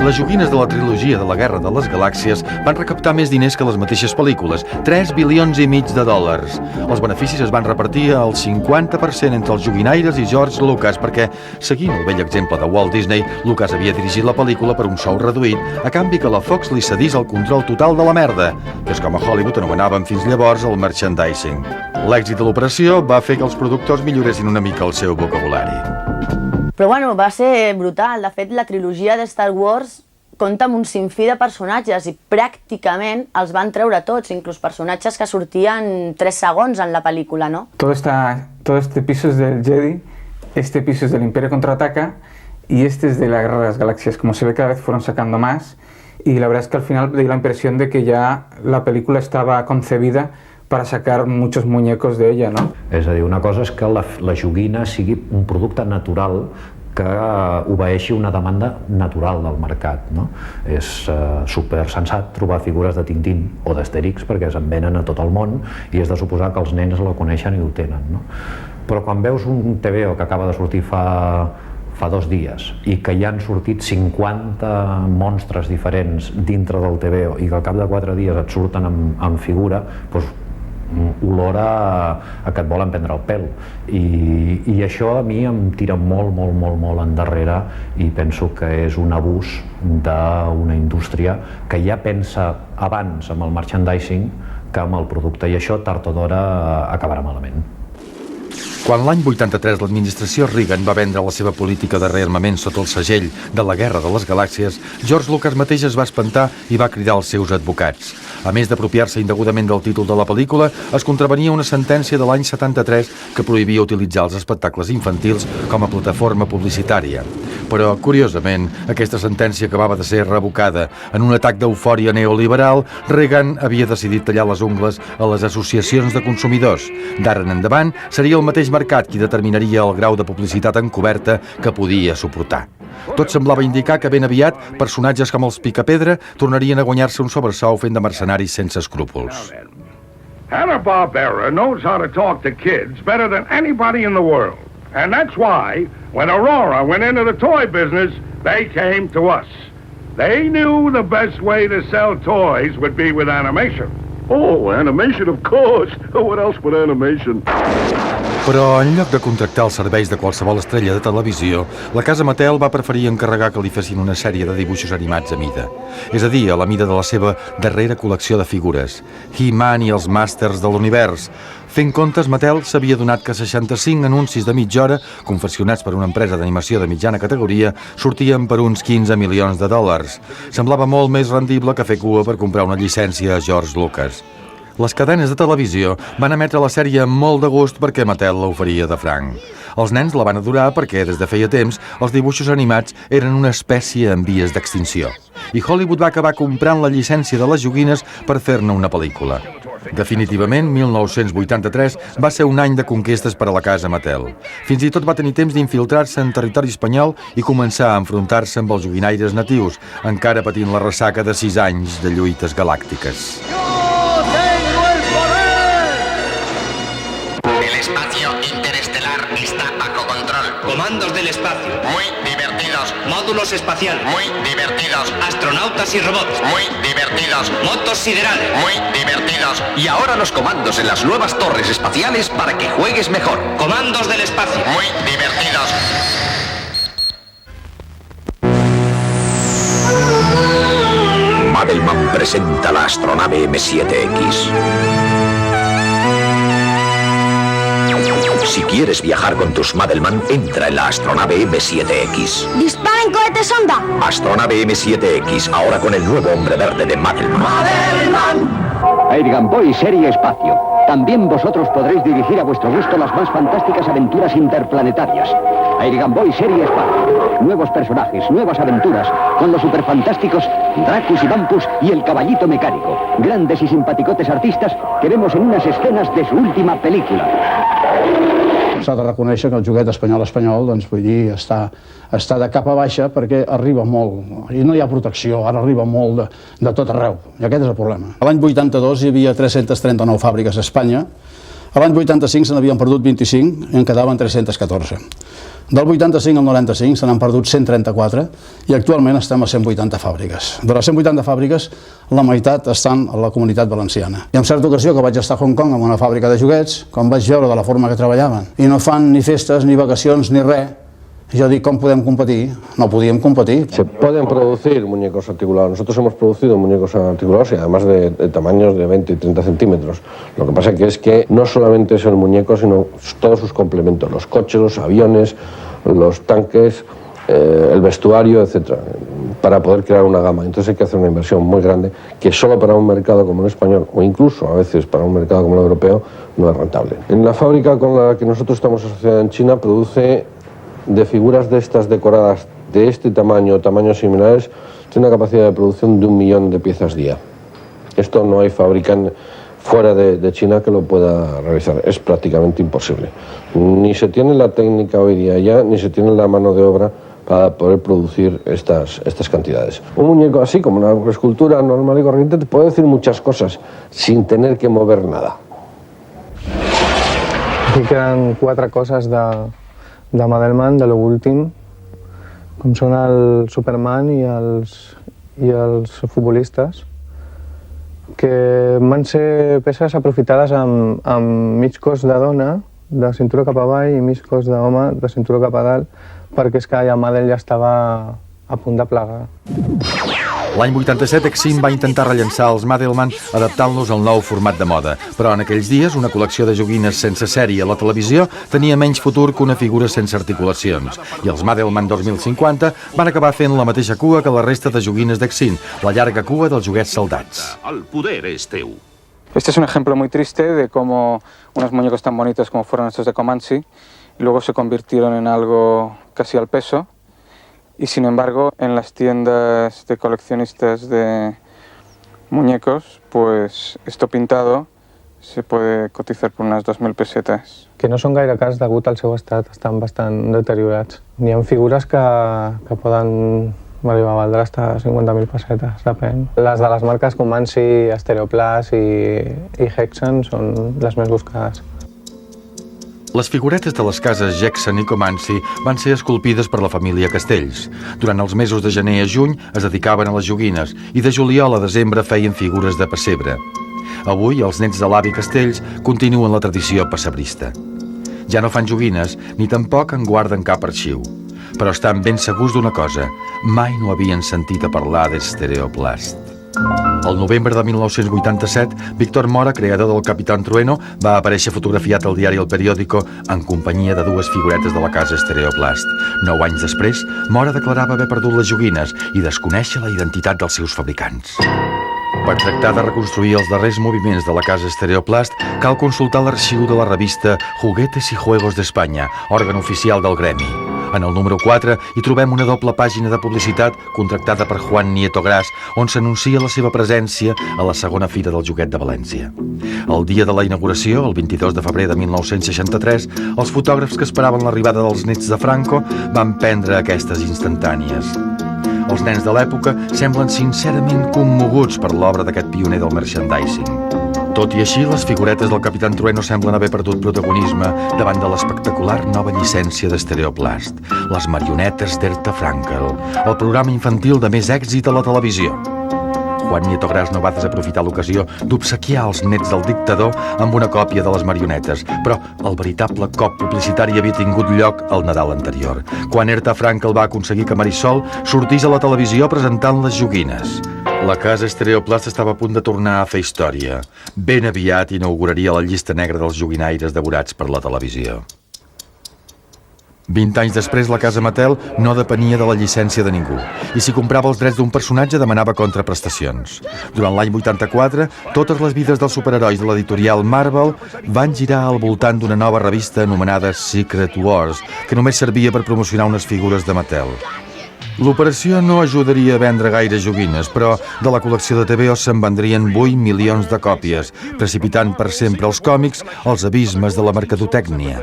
[SPEAKER 1] Les joguines de la trilogia de la Guerra de les Galàxies van recaptar més diners que les mateixes pel·lícules, 3,5 bilions de dòlars. Els beneficis es van repartir al 50% entre els joguinaires i George Lucas, perquè, seguint el vell exemple de Walt Disney, Lucas havia dirigit la pel·lícula per un sou reduït, a canvi que la Fox li cedís el control total de la merda, que és com a Hollywood anomenaven fins llavors el merchandising. L'èxit de l'operació va fer que els productors milloressin una mica el seu vocabulari.
[SPEAKER 16] Però bueno, va ser brutal. De fet, la trilogia de Star Wars compta amb un sinfí de personatges i pràcticament els van treure tots, inclús personatges que sortien 3 segons en la pel·lícula, ¿no?
[SPEAKER 10] Todo este piso es del Jedi, este piso es del Imperio Contraataca y este es de la Guerra de las Galaxias. Como se ve, cada vez fueron sacando más y la verdad es que al final dio la impresión de que ya la película estaba concebida para sacar muchos muñecos de ella, no?
[SPEAKER 4] És a dir, una cosa és que la joguina sigui un producte natural que obeeixi una demanda natural del mercat, no? És super sensat trobar figures de Tintín o d'Astèrix perquè se'n venen a tot el món i és de suposar que els nens la coneixen i ho tenen, no? Però quan veus un TVO que acaba de sortir fa 2 dies i que ja han sortit 50 monstres diferents dintre del TVO i que al cap de 4 dies et surten en figura, doncs olora a que et volen prendre el pèl i això a mi em tira molt endarrere i penso que és un abús d'una indústria que ja pensa abans amb el merchandising que amb el producte i això tard o d'hora acabarà malament.
[SPEAKER 1] Quan l'any 83 l'administració Reagan va vendre la seva política de rearmament sota el segell de la Guerra de les Galàxies, George Lucas mateix es va espantar i va cridar als seus advocats. A més d'apropiar-se indegudament del títol de la pel·lícula, es contravenia una sentència de l'any 73 que prohibia utilitzar els espectacles infantils com a plataforma publicitària. Però, curiosament, aquesta sentència acabava de ser revocada. En un atac d'eufòria neoliberal, Reagan havia decidit tallar les ungles a les associacions de consumidors. D'ara en endavant, seria el mateix mercat qui determinaria el grau de publicitat encoberta que podia suportar. Tot semblava indicar que ben aviat personatges com els Picapedra tornarien a guanyar-se un sobresou fent de mercenaris sense escrúpols.
[SPEAKER 6] Hanna-Barbera knows how to talk to kids better than anybody in the world. And that's why, when Aurora went into the toy business, they came to us. They knew the best way to sell toys would be with animation. Oh, animation, of course. What else but animation?
[SPEAKER 1] Però en lloc de contractar els serveis de qualsevol estrella de televisió, la casa Mattel va preferir encarregar que li fessin una sèrie de dibuixos animats a mida. És a dir, a la mida de la seva darrera col·lecció de figures, He-Man i els Màsters de l'Univers. Fent comptes, Mattel s'havia donat que 65 anuncis de mitja hora, confeccionats per una empresa d'animació de mitjana categoria, sortien per uns 15 milions de dòlars. Semblava molt més rendible que fer cua per comprar una llicència a George Lucas. Les cadenes de televisió van emetre la sèrie amb molt de gust perquè Mattel l'oferia de franc. Els nens la van adorar perquè, des de feia temps, els dibuixos animats eren una espècie en vies d'extinció. I Hollywood va acabar comprant la llicència de les joguines per fer-ne una pel·lícula. Definitivament, 1983 va ser un any de conquestes per a la casa Mattel. Fins i tot va tenir temps d'infiltrar-se en territori espanyol i començar a enfrontar-se amb els joguinaires natius, encara patint la ressaca de 6 anys de lluites galàctiques.
[SPEAKER 18] El espacio interestelar está bajo control. Comandos del espacio. Muy divertidos. Módulos espaciales. Muy divertidos. Astronautas y robots. Muy divertidos. Motos siderales. Muy divertidos. Y ahora los comandos en las nuevas torres espaciales para que juegues mejor. Comandos del espacio. Muy divertidos.
[SPEAKER 15] Madelman presenta la astronave M7X. Si quieres viajar con tus Madelman, entra en la astronave M7X.
[SPEAKER 14] ¡Disparen cohetes sonda!
[SPEAKER 15] Astronave M7X, ahora con el nuevo hombre verde de Madelman.
[SPEAKER 19] Air Gamboy Serie Espacio. También vosotros podréis dirigir a vuestro gusto las más fantásticas aventuras interplanetarias. Air Gamboy Serie Espacio. Nuevos personajes, nuevas aventuras, con los superfantásticos Dracus y Vampus y el Caballito Mecánico. Grandes y simpaticotes artistas que vemos en unas escenas de su última película.
[SPEAKER 11] S'ha de reconèixer que el joguet espanyol, doncs vull dir, està de cap a baixa perquè arriba molt, i no hi ha protecció, ara arriba molt de tot arreu, i aquest és el problema. L'any 82 hi havia 339 fàbriques a Espanya, l'any 85 se n'havien perdut 25 i en quedaven 314. Del 85 al 95 se n'han perdut 134 i actualment estem a 180 fàbriques. De les 180 fàbriques, la meitat estan a la Comunitat Valenciana. I en certa ocasió que vaig estar a Hong Kong amb una fàbrica de joguets, quan vaig veure de la forma que treballaven, i no fan ni festes, ni vacacions, ni res, yo digo, ¿cómo podemos competir? No podíamos competir.
[SPEAKER 20] Se pueden producir muñecos articulados. Nosotros hemos producido muñecos articulados y además de tamaños de 20 y 30 centímetros. Lo que pasa es que no solamente es el muñeco, sino todos sus complementos. Los coches, los aviones, los tanques, el vestuario, etc. Para poder crear una gama. Entonces hay que hacer una inversión muy grande que solo para un mercado como el español o incluso a veces para un mercado como el europeo no es rentable. En la fábrica con la que nosotros estamos asociados en China produce de figuras de estas decoradas de este tamaño o tamaños similares, tiene una capacidad de producción de 1 millón de piezas día. Esto no hay fábrica fuera de China que lo pueda realizar, es prácticamente imposible. Ni se tiene la técnica hoy día ya, ni se tiene la mano de obra para poder producir estas cantidades. Un muñeco así, como una escultura normal y corriente, te puede decir muchas cosas sin tener que mover nada.
[SPEAKER 10] Aquí queden 4 coses de Madelman, de lo últim, com són el Superman i els futbolistes, que van ser peces aprofitades amb mig cos de dona, de cintura cap avall, i mig cos d'home, de cintura cap a dalt, perquè és que ja Mattel ja estava a punt de plegar.
[SPEAKER 1] L'any 87, Exim va intentar rellençar els Madelman adaptant-los al nou format de moda, però en aquells dies una col·lecció de joguines sense sèrie a la televisió tenia menys futur que una figura sense articulacions, i els Madelman 2050 van acabar fent la mateixa cua que la resta de joguines d'Exim, la llarga cua dels joguets soldats.
[SPEAKER 18] El poder és teu.
[SPEAKER 10] Este es un ejemplo muy triste de cómo unos muñecos tan bonitos como fueron estos de Comanche luego se convirtieron en algo casi al peso. Y sin embargo, en las tiendas de coleccionistas de muñecos, pues esto pintado se puede cotizar por unas 2.000 pesetas. Que no són gaire cars degut al seu estat, estan bastant deteriorats. N'hi ha figures que poden arribar a valdre hasta 50.000 pesetes, depèn. Les de les marques Comanche, Stereoplast i Hexen són les més buscades.
[SPEAKER 1] Les figuretes de les cases Jackson i Comanche van ser esculpides per la família Castells. Durant els mesos de gener a juny es dedicaven a les joguines i de juliol a desembre feien figures de pessebre. Avui, els nets de l'avi Castells continuen la tradició pessebrista. Ja no fan joguines, ni tampoc en guarden cap arxiu. Però estan ben segurs d'una cosa, mai no havien sentit a parlar d'Stereoplast. El novembre de 1987, Víctor Mora, creador del Capitán Trueno, va aparèixer fotografiat al diari El Periódico en companyia de dues figuretes de la casa Stereoplast. 9 anys després, Mora declarava haver perdut les joguines i desconèixer la identitat dels seus fabricants. Per tractar de reconstruir els darrers moviments de la casa Stereoplast, cal consultar l'arxiu de la revista Juguetes y Juegos de España, òrgan oficial del gremi. En el número 4 hi trobem una doble pàgina de publicitat contractada per Juan Nieto Gras, on s'anuncia la seva presència a la segona Fira del Joguet de València. El dia de la inauguració, el 22 de febrer de 1963, els fotògrafs que esperaven l'arribada dels nets de Franco van prendre aquestes instantànies. Els nens de l'època semblen sincerament commoguts per l'obra d'aquest pioner del merchandising. Tot i així, les figuretes del Capitán Trueno semblen haver perdut protagonisme davant de l'espectacular nova llicència d'Stereoplast, les marionetes d'Herta Frankel, el programa infantil de més èxit a la televisió. Juan Nieto Gras no va desaprofitar l'ocasió d'obsequiar els nets del dictador amb una còpia de les marionetes, però el veritable cop publicitari havia tingut lloc el Nadal anterior, quan Herta Frankel va aconseguir que Marisol sortís a la televisió presentant les joguines. La casa Stereoplast estava a punt de tornar a fer història. Ben aviat inauguraria la llista negra dels joguinaires devorats per la televisió. 20 anys després, la casa Mattel no depenia de la llicència de ningú i si comprava els drets d'un personatge demanava contraprestacions. Durant l'any 84, totes les vides dels superherois de l'editorial Marvel van girar al voltant d'una nova revista anomenada Secret Wars, que només servia per promocionar unes figures de Mattel. L'operació no ajudaria a vendre gaire joguines, però de la col·lecció de TVO se'n vendrien 8 milions de còpies, precipitant per sempre els còmics als abismes de la mercadotècnia.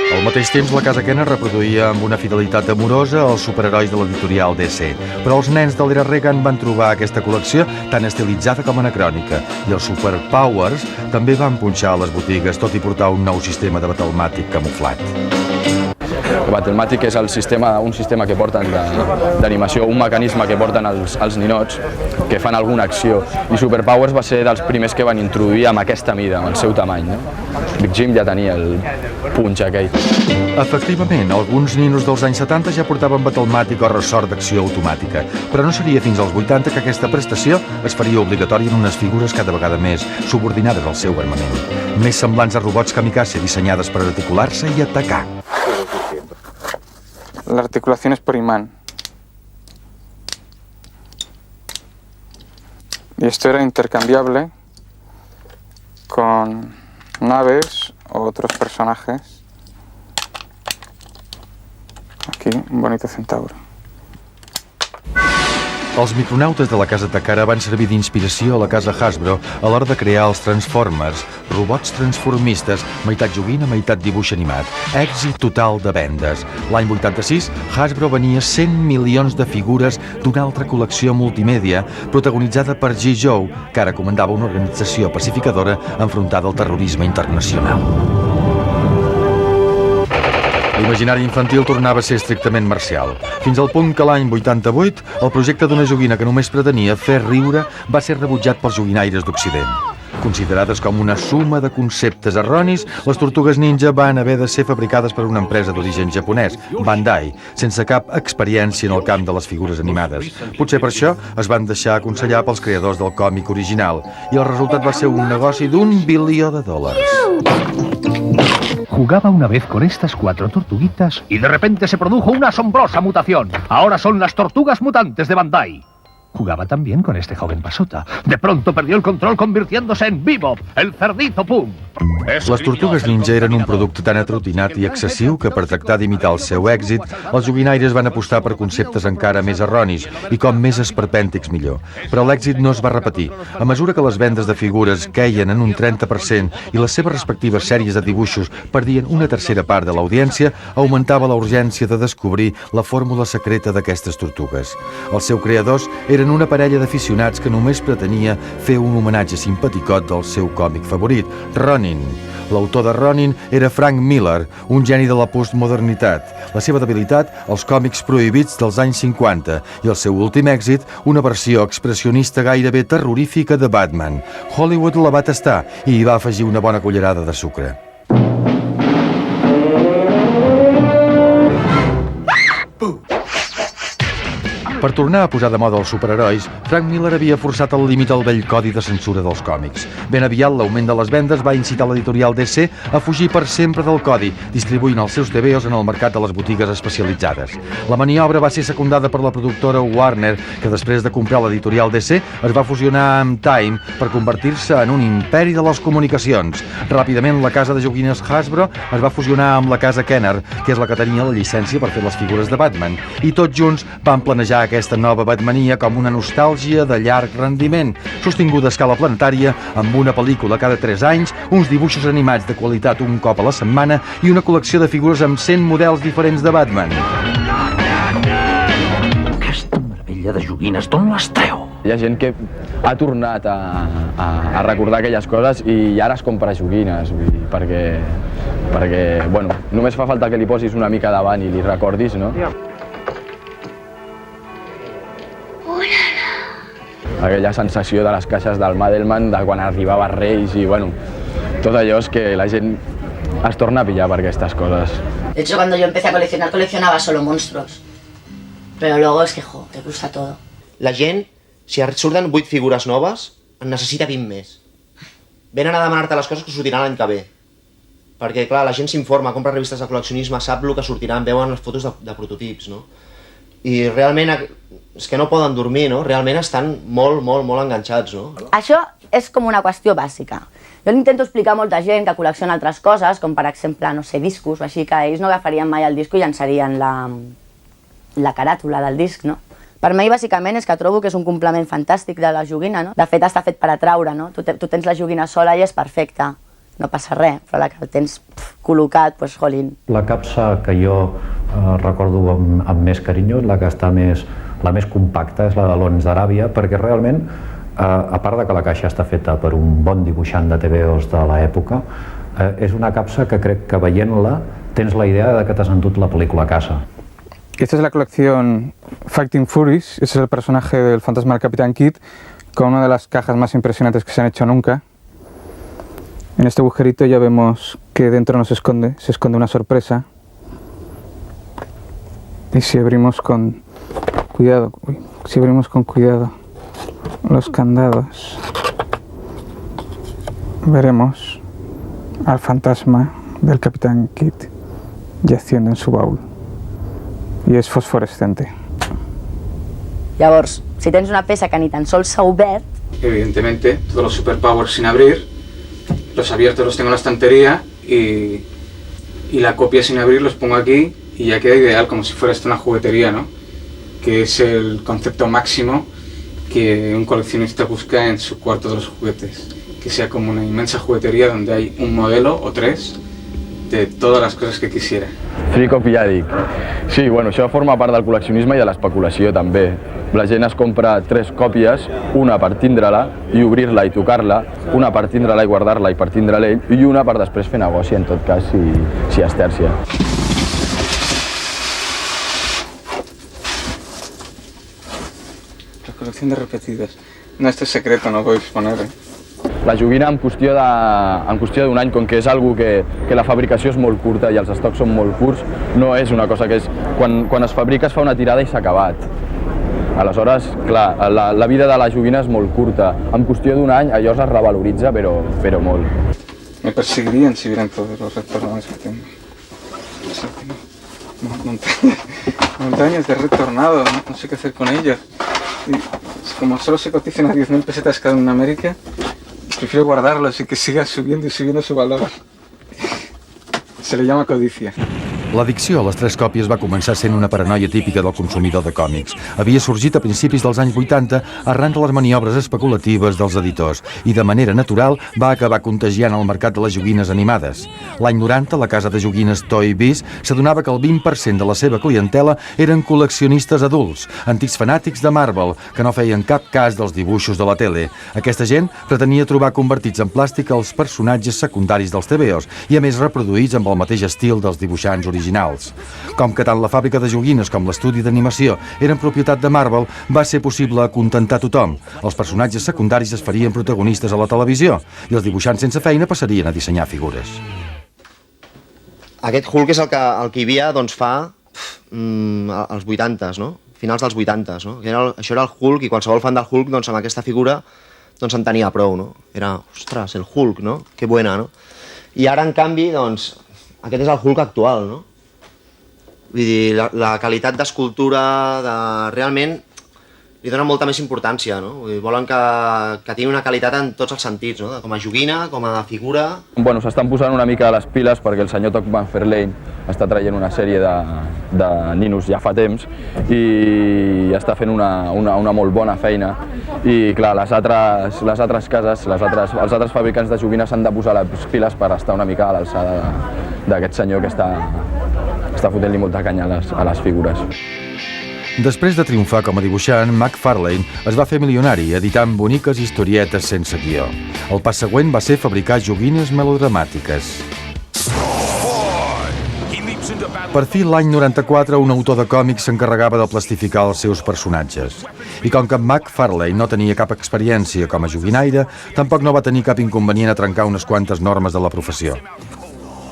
[SPEAKER 1] Al mateix temps, la casa Kenner reproduïa amb una fidelitat amorosa els superherois de l'editorial DC, però els nens de l'era Reagan van trobar aquesta col·lecció tan estilitzada com anacrònica, i els Superpowers també van punxar a les botigues, tot i portar un nou sistema de Battlemàtic camuflat.
[SPEAKER 2] Battlemàtic és un sistema que porten d'animació, un mecanisme que porten els ninots que fan alguna acció, i Superpowers va ser dels primers que van introduir amb aquesta mida, amb el seu tamany. Big Jim ja tenia el punx aquell.
[SPEAKER 1] Efectivament, alguns ninos dels anys 70 ja portaven Battlemàtic o ressort d'acció automàtica, però no seria fins als 80 que aquesta prestació es faria obligatòria en unes figures cada vegada més subordinades al seu armament, més semblants a robots kamikaze dissenyades per articular-se i atacar.
[SPEAKER 10] La articulación es por imán. Y esto era intercambiable con naves o otros personajes. Aquí, un bonito centauro.
[SPEAKER 1] Els micronautes de la casa Takara van servir d'inspiració a la casa Hasbro a l'hora de crear els Transformers, robots transformistes, meitat joguina, meitat dibuix animat. Èxit total de vendes. L'any 86, Hasbro venia 100 milions de figures d'una altra col·lecció multimèdia protagonitzada per G. Joe, que ara comandava una organització pacificadora enfrontada al terrorisme internacional. L'imaginari infantil tornava a ser estrictament marcial, fins al punt que l'any 88 el projecte d'una joguina que només pretenia fer riure va ser rebutjat pels joguinaires d'Occident. Considerades com una suma de conceptes erronis, les tortugues ninja van haver de ser fabricades per una empresa d'origen japonès, Bandai, sense cap experiència en el camp de les figures animades. Potser per això es van deixar aconsellar pels creadors del còmic original, i el resultat va ser un negoci d'1 bilió de dòlars.
[SPEAKER 21] Jugaba una vez con estas 4 tortuguitas y de repente se produjo una asombrosa mutación. Ahora son las tortugas mutantes de Bandai. Jugaba también con este joven pasota. De pronto perdió el control convirtiéndose en Bebop, el cerdito Pum.
[SPEAKER 1] Les tortugues ninja eren un producte tan atrotinat i excessiu que per tractar d'imitar el seu èxit, els joguinaires van apostar per conceptes encara més erronis i com més esperpèntics millor. Però l'èxit no es va repetir. A mesura que les vendes de figures queien en un 30% i les seves respectives sèries de dibuixos perdien una tercera part de l'audiència, augmentava la urgència de descobrir la fórmula secreta d'aquestes tortugues. Els seus creadors eren una parella d'aficionats que només pretenia fer un homenatge simpaticot del seu còmic favorit, Ronnie, Ronin. L'autor de Ronin era Frank Miller, un geni de la postmodernitat. La seva debilitat, els còmics prohibits dels anys 50, i el seu últim èxit, una versió expressionista gairebé terrorífica de Batman. Hollywood la va tastar i hi va afegir una bona cullerada de sucre. Per tornar a posar de moda els superherois, Frank Miller havia forçat el límit al vell codi de censura dels còmics. Ben aviat, l'augment de les vendes va incitar l'editorial DC a fugir per sempre del codi, distribuint els seus TVOs en el mercat de les botigues especialitzades. La maniobra va ser secundada per la productora Warner, que després de comprar l'editorial DC es va fusionar amb Time per convertir-se en un imperi de les comunicacions. Ràpidament, la casa de joguines Hasbro es va fusionar amb la casa Kenner, que és la que tenia la llicència per fer les figures de Batman, i tots junts van planejar aquesta nova Batmania com una nostàlgia de llarg rendiment, sostinguda a escala planetària amb una pel·lícula cada 3 anys, uns dibuixos animats de qualitat un cop a la setmana i una col·lecció de figures amb 100 models diferents de Batman.
[SPEAKER 21] Aquesta meravella de joguines, d'on les treu?
[SPEAKER 2] Hi ha gent que ha tornat a recordar aquelles coses i ara es compra joguines, vull dir, perquè bueno, només fa falta que li posis una mica davant i li recordis, no? Aquella sensació de les caixes del Madelman, de quan arribava Reis i, bueno, tot allò és que la gent es torna a pillar per aquestes coses.
[SPEAKER 16] De hecho, cuando yo empecé a coleccionar, coleccionaba solo monstruos. Pero luego es que, te gusta todo.
[SPEAKER 3] La gent, si surten 8 figures noves, en necessita 20 més. Venen a demanar-te les coses que sortiran l'any que ve. Perquè, clar, la gent s'informa, compra revistes de col·leccionisme, sap el que sortiran, veuen les fotos de prototips, no? I realment és que no poden dormir, no? Realment estan molt enganxats, no?
[SPEAKER 16] Això és com una qüestió bàsica. Jo l'intento explicar a molta gent que col·lecciona altres coses, com per exemple, no sé, discos, o així, que ells no agafarien mai el disco i llançarien la caràtula del disc, no? Per mi, bàsicament, és que trobo que és un complement fantàstic de la joguina, no? De fet, està fet per atraure, no? Tu tens la joguina sola i és perfecta, no passa res, però la que el tens col·locat, doncs, jolín.
[SPEAKER 4] La capsa que jo recordo amb més carinyo, la que està la més compacta, és la de l'Ons d'Aràbia, perquè realment, a part de que la caixa està feta per un bon dibuixant de TVOs de l'època, és una capsa que crec que veient-la tens la idea de que t'has endut la pel·lícula a casa.
[SPEAKER 10] Esta es la colección Fighting Furies, ese es el personaje del fantasma del Capitán Kidd, con una de las cajas más impresionantes que se han hecho nunca. En este agujerito ya vemos que dentro se esconde una sorpresa. Y si abrimos con cuidado, los candados, veremos al fantasma del Capitán Kidd yaciendo en su baúl. I és fosforescente.
[SPEAKER 16] Llavors, si tens una peça que ni tan sols s'ha obert...
[SPEAKER 10] Evidentemente, todos los superpowers sin abrir, los abiertos los tengo en la estantería y la copia sin abrir los pongo aquí y ya queda ideal, como si fuera esto una juguetería, ¿no? Que es el concepto máximo que un coleccionista busca en su cuarto de los juguetes. Que sea como una inmensa juguetería donde hay un modelo o 3 de todas les coses que quisiera.
[SPEAKER 2] Fricopiàdic. Sí, bueno, això forma part del col·leccionisme i de l'especulació també. La gent es compra 3 còpies, una per tindre-la i obrir-la i tocar-la, una per tindre-la i guardar-la i per tindre-la ell, i una per després fer negoci, en tot cas, si es tèrcia.
[SPEAKER 10] La colección de repetidas. No, esto es secreto, no podéis poner,
[SPEAKER 2] La joguina en qüestió d'un any, com que és algo que la fabricació és molt curta i els estocs són molt curts, no és una cosa que és... Quan es fabrica es fa una tirada i s'ha acabat. Aleshores, clar, la vida de la joguina és molt curta. En qüestió d'un any allò es revaloritza, però molt.
[SPEAKER 10] Me perseguirían si vieran todos los retornados que tengo. Montañas de retornado, no sé qué hacer con ellos. Y como solo se cotizan a 10.000 pesetas cada uno en América, prefiero guardarlos y que siga subiendo y subiendo su valor. Se le llama codicia.
[SPEAKER 1] L'addicció a les 3 còpies va començar sent una paranoia típica del consumidor de còmics. Havia sorgit a principis dels anys 80 arran de les maniobres especulatives dels editors i de manera natural va acabar contagiant el mercat de les joguines animades. L'any 90, la casa de joguines Toy Biz s'adonava que el 20% de la seva clientela eren col·leccionistes adults, antics fanàtics de Marvel, que no feien cap cas dels dibuixos de la tele. Aquesta gent pretenia trobar convertits en plàstic els personatges secundaris dels TVOs i a més reproduïts amb el mateix estil dels dibuixants originals. Com que tant la fàbrica de joguines com l'estudi d'animació eren propietat de Marvel, va ser possible acontentar tothom. Els personatges secundaris es farien protagonistes a la televisió i els dibuixants sense feina passarien a dissenyar figures.
[SPEAKER 3] Aquest Hulk és el que hi havia doncs, fa als 80s, no? Finals dels 80s. No? Això era el Hulk i qualsevol fan del Hulk doncs, amb aquesta figura doncs, en tenia prou. No? Era, ostres, el Hulk, no? Que buena, no? I ara, en canvi, doncs, aquest és el Hulk actual, no? Vull dir, la qualitat d'escultura, realment, li donen molta més importància, no? Vull dir, volen que tingui una qualitat en tots els sentits, no? Com a joguina, com a figura...
[SPEAKER 2] Bueno, s'estan posant una mica a les piles perquè el senyor Todd McFarlane està traient una sèrie de ninos ja fa temps i està fent una molt bona feina i clar, les altres cases, els altres fabricants de joguines s'han de posar les piles per estar una mica a l'alçada d'aquest senyor que està fotent-li molta canya a les figures.
[SPEAKER 1] Després de triomfar com a dibuixant, McFarlane es va fer milionari editant boniques historietes sense guió. El pas següent va ser fabricar joguines melodramàtiques. Per fi, l'any 94, un autor de còmics s'encarregava de plastificar els seus personatges. I com que McFarlane no tenia cap experiència com a joguinaire, tampoc no va tenir cap inconvenient a trencar unes quantes normes de la professió.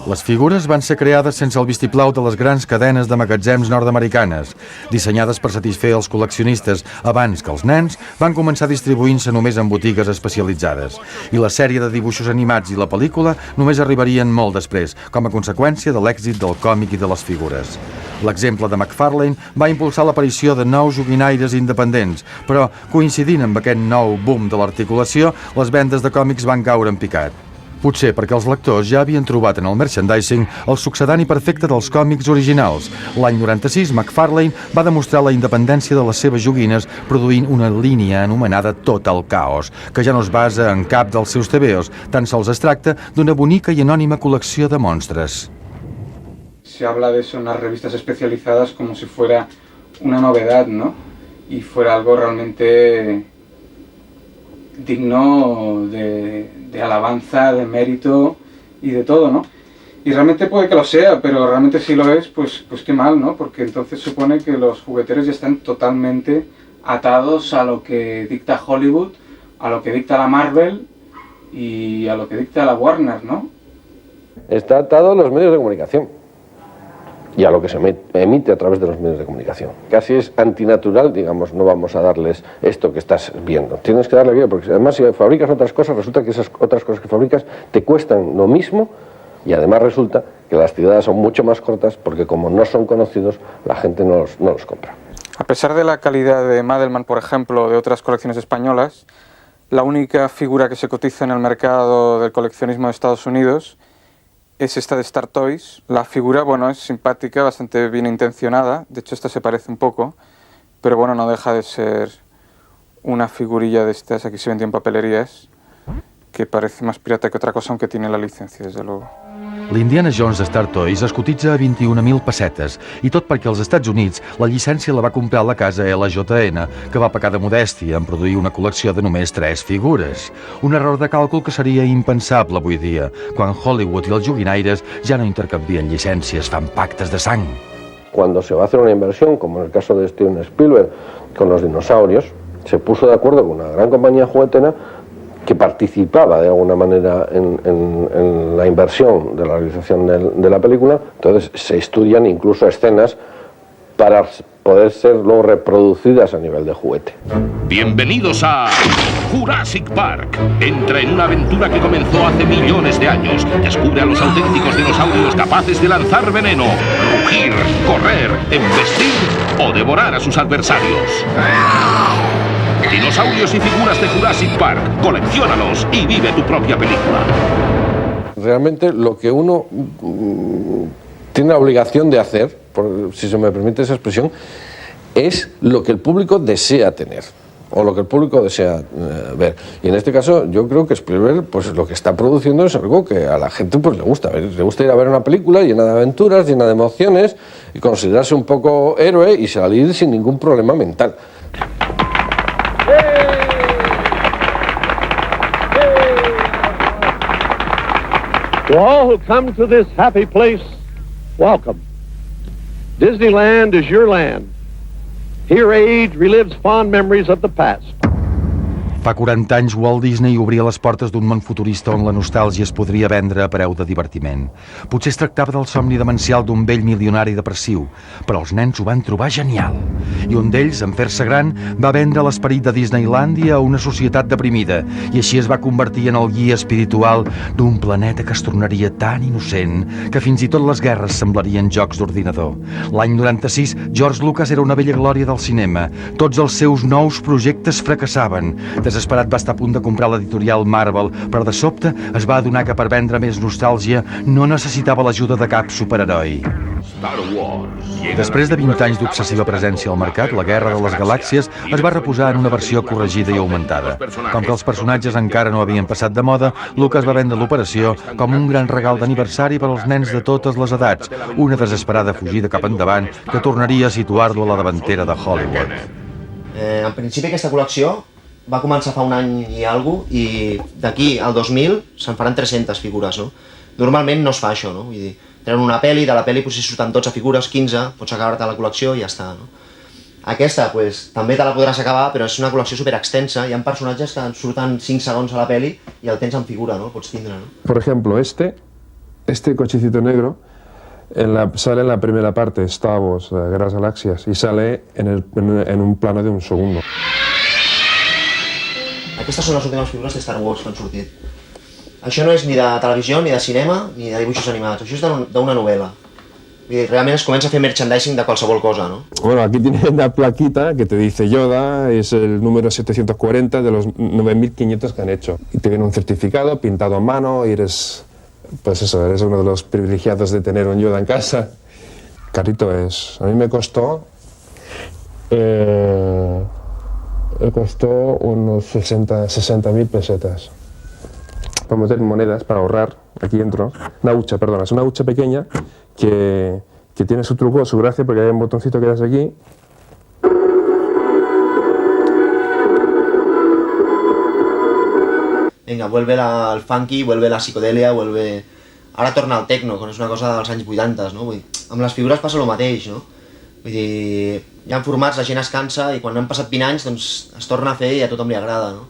[SPEAKER 1] Les figures van ser creades sense el vistiplau de les grans cadenes de magatzems nord-americanes, dissenyades per satisfer els col·leccionistes abans que els nens van començar distribuint-se només en botigues especialitzades. I la sèrie de dibuixos animats i la pel·lícula només arribarien molt després, com a conseqüència de l'èxit del còmic i de les figures. L'exemple de McFarlane va impulsar l'aparició de nous joguinaires independents, però coincidint amb aquest nou boom de l'articulació, les vendes de còmics van caure en picat. Potser perquè els lectors ja havien trobat en el merchandising el succedani perfecte dels còmics originals. L'any 96, McFarlane va demostrar la independència de les seves joguines produint una línia anomenada Total Chaos, que ja no es basa en cap dels seus TVOs, tan sols es tracta d'una bonica i anònima col·lecció de monstres.
[SPEAKER 10] Se habla de eso en las revistas especializadas como si fuera una novedad, ¿no? Y fuera algo realmente digno de alabanza, de mérito y de todo, ¿no? Y realmente puede que lo sea, pero realmente si lo es, pues qué mal, ¿no? Porque entonces supone que los jugueteros ya están totalmente atados a lo que dicta Hollywood, a lo que dicta la Marvel y a lo que dicta la Warner, ¿no?
[SPEAKER 20] Está atado a los medios de comunicación y a lo que se emite a través de los medios de comunicación. Casi es antinatural, digamos, no vamos a darles esto que estás viendo. Tienes que darle vida, porque además si fabricas otras cosas, resulta que esas otras cosas que fabricas te cuestan lo mismo y además resulta que las tiradas son mucho más cortas porque como no son conocidos, la gente no los compra.
[SPEAKER 10] A pesar de la calidad de Madelman, por ejemplo, de otras colecciones españolas, la única figura que se cotiza en el mercado del coleccionismo de Estados Unidos es esta de Star Toys. La figura, bueno, es simpática, bastante bien intencionada, de hecho esta se parece un poco, pero bueno, no deja de ser una figurilla de estas, aquí se venden en papelerías, que parece más pirata que otra cosa, aunque tiene la licencia, desde luego.
[SPEAKER 1] L'Indiana Jones de Star Toys es cotitza a 21.000 pessetes, i tot perquè als Estats Units la llicència la va comprar la casa LJN, que va pecar de modèstia en produir una col·lecció de només 3 figures. Un error de càlcul que seria impensable avui dia, quan Hollywood i els joguinaires ja no intercanvien llicències, fan pactes de sang.
[SPEAKER 20] Cuando se va a hacer una inversión, como en el caso de Steven Spielberg con los dinosaurios, se puso de acuerdo con una gran compañía juguetera que participaba de alguna manera en la inversión de la realización de la película. Entonces se estudian incluso escenas para poder ser luego reproducidas a nivel de juguete.
[SPEAKER 21] Bienvenidos a Jurassic Park. Entra en una aventura que comenzó hace millones de años. Descubre a los auténticos dinosaurios capaces de lanzar veneno, rugir, correr, embestir o devorar a sus adversarios. Dinosaurios y figuras de Jurassic Park. Colecciónalos y vive tu propia película.
[SPEAKER 20] Realmente lo que uno tiene la obligación de hacer, si se me permite esa expresión, es lo que el público desea tener o lo que el público desea ver. Y en este caso yo creo que Spielberg, pues lo que está produciendo es algo que a la gente pues le gusta ir a ver una película llena de aventuras, llena de emociones y considerarse un poco héroe y salir sin ningún problema mental.
[SPEAKER 6] To all who come to this happy place, welcome. Disneyland is your land. Here age relives fond memories of the past.
[SPEAKER 1] Fa 40 anys Walt Disney obria les portes d'un món futurista on la nostàlgia es podria vendre a preu de divertiment. Potser es tractava del somni demencial d'un vell milionari depressiu, però els nens ho van trobar genial. I un d'ells, en fer-se gran, va vendre l'esperit de Disneylàndia a una societat deprimida i així es va convertir en el guia espiritual d'un planeta que es tornaria tan innocent que fins i tot les guerres semblarien jocs d'ordinador. L'any 96, George Lucas era una vella glòria del cinema. Tots els seus nous projectes fracassaven. Desesperat va estar a punt de comprar l'editorial Marvel, però de sobte es va adonar que per vendre més nostàlgia no necessitava l'ajuda de cap superheroi. Després de 20 anys d'obsessiva presència al mercat, la Guerra de les Galàxies es va reposar en una versió corregida i augmentada. Com que els personatges encara no havien passat de moda, Lucas va vendre l'operació com un gran regal d'aniversari per als nens de totes les edats, una desesperada fugida cap endavant que tornaria a situar-lo a la davantera de Hollywood.
[SPEAKER 3] En principi aquesta col·lecció va començar fa un any i alguna cosa, i d'aquí al 2000 se'n faran 300 figures, no? Normalment no es fa això, no? Vull dir, treuen una pel·li, de la pel·li potser surten 12 figures, 15, pots acabar-te la col·lecció i ja està, no? Aquesta, pues, també te la podràs acabar, però és una col·lecció superextensa, hi ha personatges que surten 5 segons a la pel·li i el tens en figura, no? Pots tindre, no?
[SPEAKER 5] Por ejemplo, este cochecito negro sale en la primera parte, Star Wars, Guerras Galaxias, y sale en un plano de un segundo.
[SPEAKER 3] Aquestes són les últimes figures de Star Wars que han sortit. Això no és ni de televisió, ni de cinema, ni de dibuixos animats. Això és d'una novel·la. Vull dir, realment es comença a fer merchandising de qualsevol cosa, ¿no?
[SPEAKER 5] Bueno, aquí tienes una plaquita que te dice Yoda, es el número 740 de los 9.500 que han hecho. Y te viene un certificado pintado a mano y eres uno de los privilegiados de tener un Yoda en casa. Carito es. A mí me costó unos 60.000 pesetas. Para meter monedas, para ahorrar, aquí dentro. Una hucha, perdona, es una hucha pequeña que tiene su truco, su gracia, porque hay un botoncito que das aquí.
[SPEAKER 3] Venga, vuelve el funky, vuelve la psicodelia, vuelve... Ara torna el techno, que és una cosa dels anys 80, no? Vull dir, amb les figures passa el mateix, no? Vull dir, hi ha formats, la gent es cansa i quan han passat 20 anys doncs es torna a fer i a tothom li agrada, no?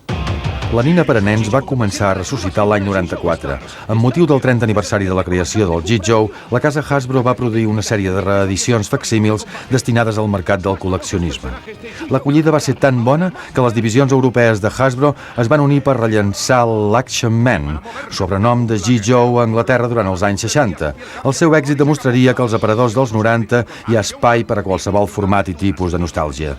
[SPEAKER 1] La nina per a nens va començar a ressuscitar l'any 94. Amb motiu del 30 aniversari de la creació del G. Joe, la casa Hasbro va produir una sèrie de reedicions facsímils destinades al mercat del col·leccionisme. L'acollida va ser tan bona que les divisions europees de Hasbro es van unir per rellançar l'Action Man, sobrenom de G. Joe a Anglaterra durant els anys 60. El seu èxit demostraria que als aparadors dels 90 hi ha espai per a qualsevol format i tipus de nostàlgia.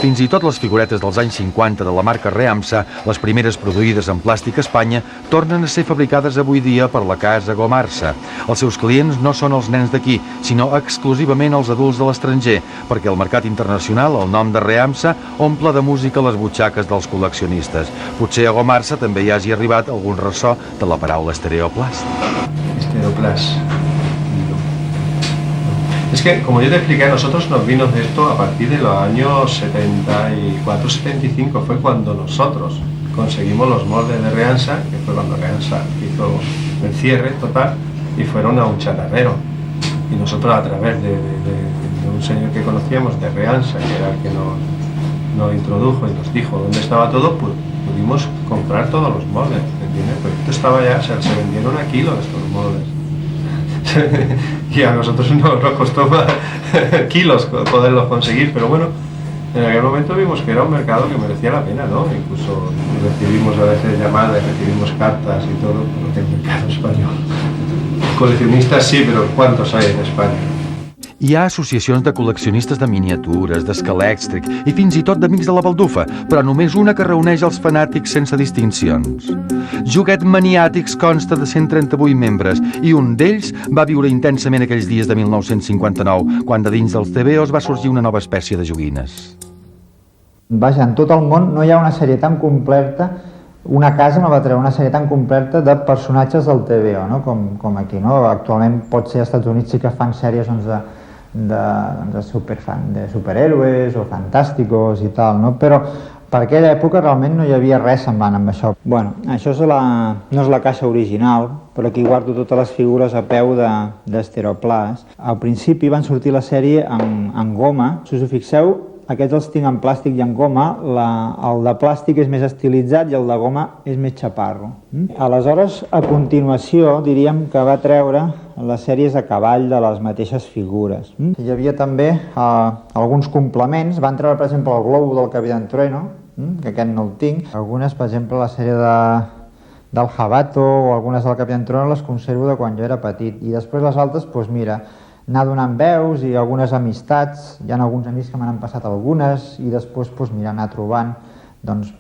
[SPEAKER 1] Fins i tot les figuretes dels anys 50 de la marca Reamsa, les primeres produïdes en plàstic a Espanya, tornen a ser fabricades avui dia per la casa Gomarsa. Els seus clients no són els nens d'aquí, sinó exclusivament els adults de l'estranger, perquè al mercat internacional el nom de Reamsa omple de música les butxaques dels col·leccionistes. Potser a Gomarsa també hi hagi arribat algun ressò de la paraula estereoplast.
[SPEAKER 22] Estereoplast. Es que, como yo te expliqué, a nosotros nos vino de esto a partir de los años 74-75, fue cuando nosotros conseguimos los moldes de Reamsa, que fue cuando Reamsa hizo el cierre total, y fueron a un chatarrero. Y nosotros a través de un señor que conocíamos, de Reamsa, que era el que nos introdujo y nos dijo dónde estaba todo, pues pudimos comprar todos los moldes, ¿entiendes? Pero esto estaba ya, o sea, se vendieron a kilos estos moldes. Y a nosotros nos costó kilos poderlos conseguir, pero bueno, en aquel momento vimos que era un mercado que merecía la pena, ¿no? Incluso recibimos a veces llamadas, recibimos cartas y todo, porque el mercado español. Coleccionistas sí, pero ¿cuántos hay en España?
[SPEAKER 1] Hi ha associacions de col·leccionistes de miniatures, d'escalèxtric i fins i tot d'amics de la baldufa, però només una que reuneix els fanàtics sense distincions. Joguet Maniàtics consta de 138 membres i un d'ells va viure intensament aquells dies de 1959, quan de dins dels TVOs va sorgir una nova espècie de joguines.
[SPEAKER 7] Vaja, en tot el món no hi ha una sèrie tan completa, una casa no va treure una sèrie tan completa de personatges del TVO, no? com aquí. No? Actualment pot ser als Estats Units sí que fan sèries de superhéroes o fantàsticos i tal, no? Però per aquella època realment no hi havia res semblant amb això. Bueno, això no és la caixa original, però aquí guardo totes les figures a peu d'Estereoplast. Al principi van sortir la sèrie en goma, si us ho fixeu, aquests els tinc en plàstic i en goma, el de plàstic és més estilitzat i el de goma és més xaparro. Aleshores, a continuació, diríem que va treure les sèries a cavall de les mateixes figures. Hi havia també alguns complements, van treure, per exemple, el globo del Capitán Trueno, que aquest no el tinc. Algunes, per exemple, la sèrie del Jabato o algunes del Capitán Trueno les conservo de quan jo era petit. I després les altres, doncs mira, anar donant veus i algunes amistats, hi ha alguns amics que m'han passat algunes i després mira, anar trobant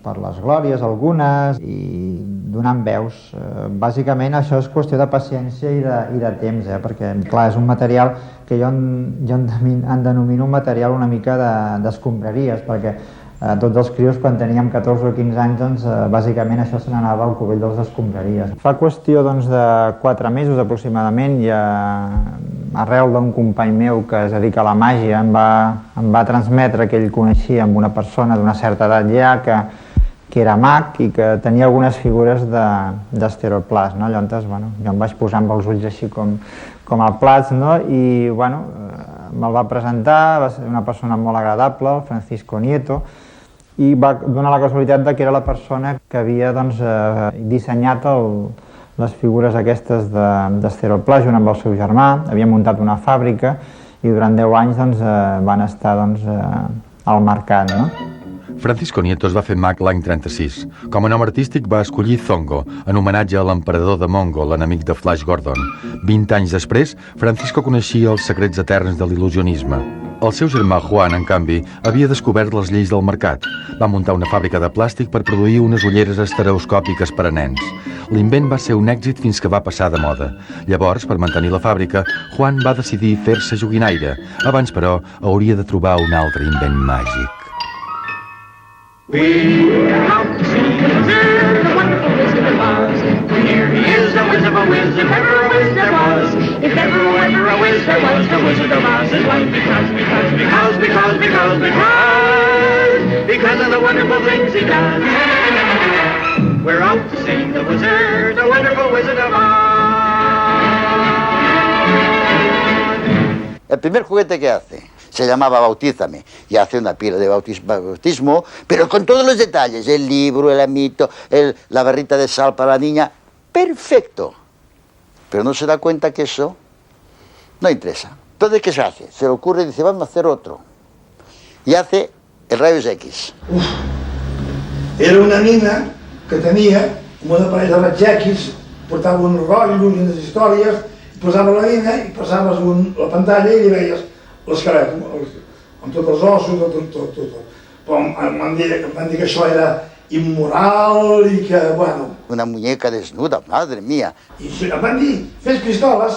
[SPEAKER 7] per les glòries algunes i donant veus. Bàsicament això és qüestió de paciència i de temps, perquè clar, és un material que jo en denomino un material una mica d'escombraries, perquè tots els crios quan teníem 14 o 15 anys bàsicament això se n'anava al cubell dels escombraries. Fa qüestió de 4 mesos aproximadament i arrel d'un company meu que es dedica a la màgia em va transmetre que ell coneixia amb una persona d'una certa edat ja que era mag i que tenia algunes figures d'Estereoplast. Llavors jo em vaig posar amb els ulls així com a plats i me'l va presentar, va ser una persona molt agradable, el Francisco Nieto, i va donar la casualitat que era la persona que havia dissenyat les figures aquestes d'Estereoplast junt amb el seu germà. Havia muntat una fàbrica i durant 10 anys van estar al mercat.
[SPEAKER 1] Francisco Nieto es va fer mag l'any 36. Com a nom artístic va escollir Zongo, en homenatge a l'emperador de Mongo, l'enemic de Flash Gordon. 20 anys després, Francisco coneixia els secrets eterns de l'il·lusionisme. El seu germà Juan, en canvi, havia descobert les lleis del mercat. Va muntar una fàbrica de plàstic per produir unes ulleres estereoscòpiques per a nens. L'invent va ser un èxit fins que va passar de moda. Llavors, per mantenir la fàbrica, Juan va decidir fer-se joguinaire. Abans, però, hauria de trobar un altre invent màgic.
[SPEAKER 8] We're out to see the wizard, the wonderful Wizard of Oz. Here he is, the Wizard of a Wiz, if ever a wiz there was. If ever a wiz there was, the Wizard of Oz is one because of the wonderful things he does. We're out to see the wizard, the wonderful Wizard of Oz.
[SPEAKER 23] El primer juguete que hace se llamaba Bautízame, y hace una pila de bautismo, pero con todos los detalles, el libro, el amito, la barrita de sal para la niña, perfecto. Pero no se da cuenta que eso no interesa. Entonces, ¿qué se hace? Se le ocurre y dice, vamos a hacer otro. Y hace el rayos X.
[SPEAKER 24] Era una nina que tenia un aparell de rayos X, portava un rotllo i unes històries, posava la nina i passaves la pantalla i li veies l'esquelet, amb tots els ossos, tot. Però em van dir que això era immoral i que, bueno...
[SPEAKER 23] Una muñeca desnuda, madre mía.
[SPEAKER 24] I em van dir, fes pistoles,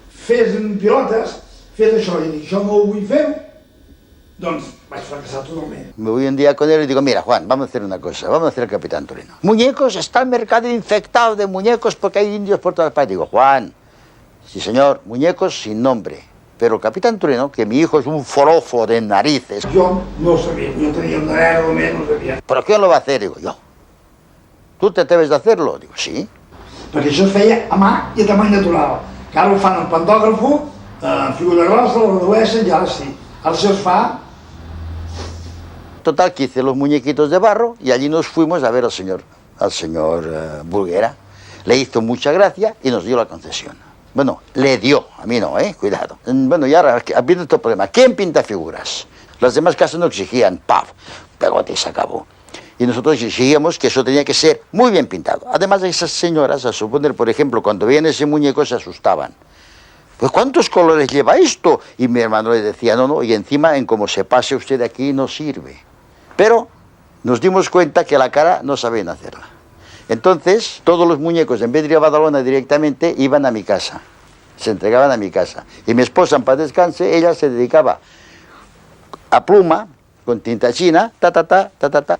[SPEAKER 24] fes pilotes, fes això. I dic, això no ho vull fer, doncs vaig fracassar totalment.
[SPEAKER 23] Me voy un día con él y digo, mira, Juan, vamos a hacer una cosa, vamos a hacer el Capitán Trueno. Muñecos, está el mercado infectado de muñecos porque hay indios por todas partes. Digo, Juan, sí señor, muñecos sin nombre. Pero el Capitán Trueno, que mi hijo es un forofo de narices...
[SPEAKER 24] Yo no sabía, yo tenía un dinero, no sabía.
[SPEAKER 23] ¿Pero quién lo va a hacer? Digo, yo. ¿Tú te atreves a hacerlo? Digo, sí.
[SPEAKER 24] Perquè això es feia a mà i a tamany natural. Que ara ho fan en pantògrafo, en figura grossa, lo redueixen i ara sí. Ara se os fa...
[SPEAKER 23] Total, que hice los muñequitos de barro y allí nos fuimos a ver al señor Burguera. Le hizo mucha gracia y nos dio la concesión. Bueno, le dio, a mí no, cuidado. Bueno, y ahora, habiendo este problema, ¿quién pinta figuras? Las demás casas no exigían, ¡paf!, pegote y se acabó. Y nosotros exigíamos que eso tenía que ser muy bien pintado. Además, esas señoras, a suponer, por ejemplo, cuando veían ese muñeco se asustaban. pues ¿cuántos colores lleva esto? Y mi hermano le decía, no, y encima en cómo se pase usted de aquí no sirve. Pero nos dimos cuenta que la cara no sabían hacerla. Entonces, todos los muñecos, en vez de ir a Badalona directamente, iban a mi casa. Se entregaban a mi casa. Y mi esposa, en paz descanse, ella se dedicaba a pluma, con tinta china, y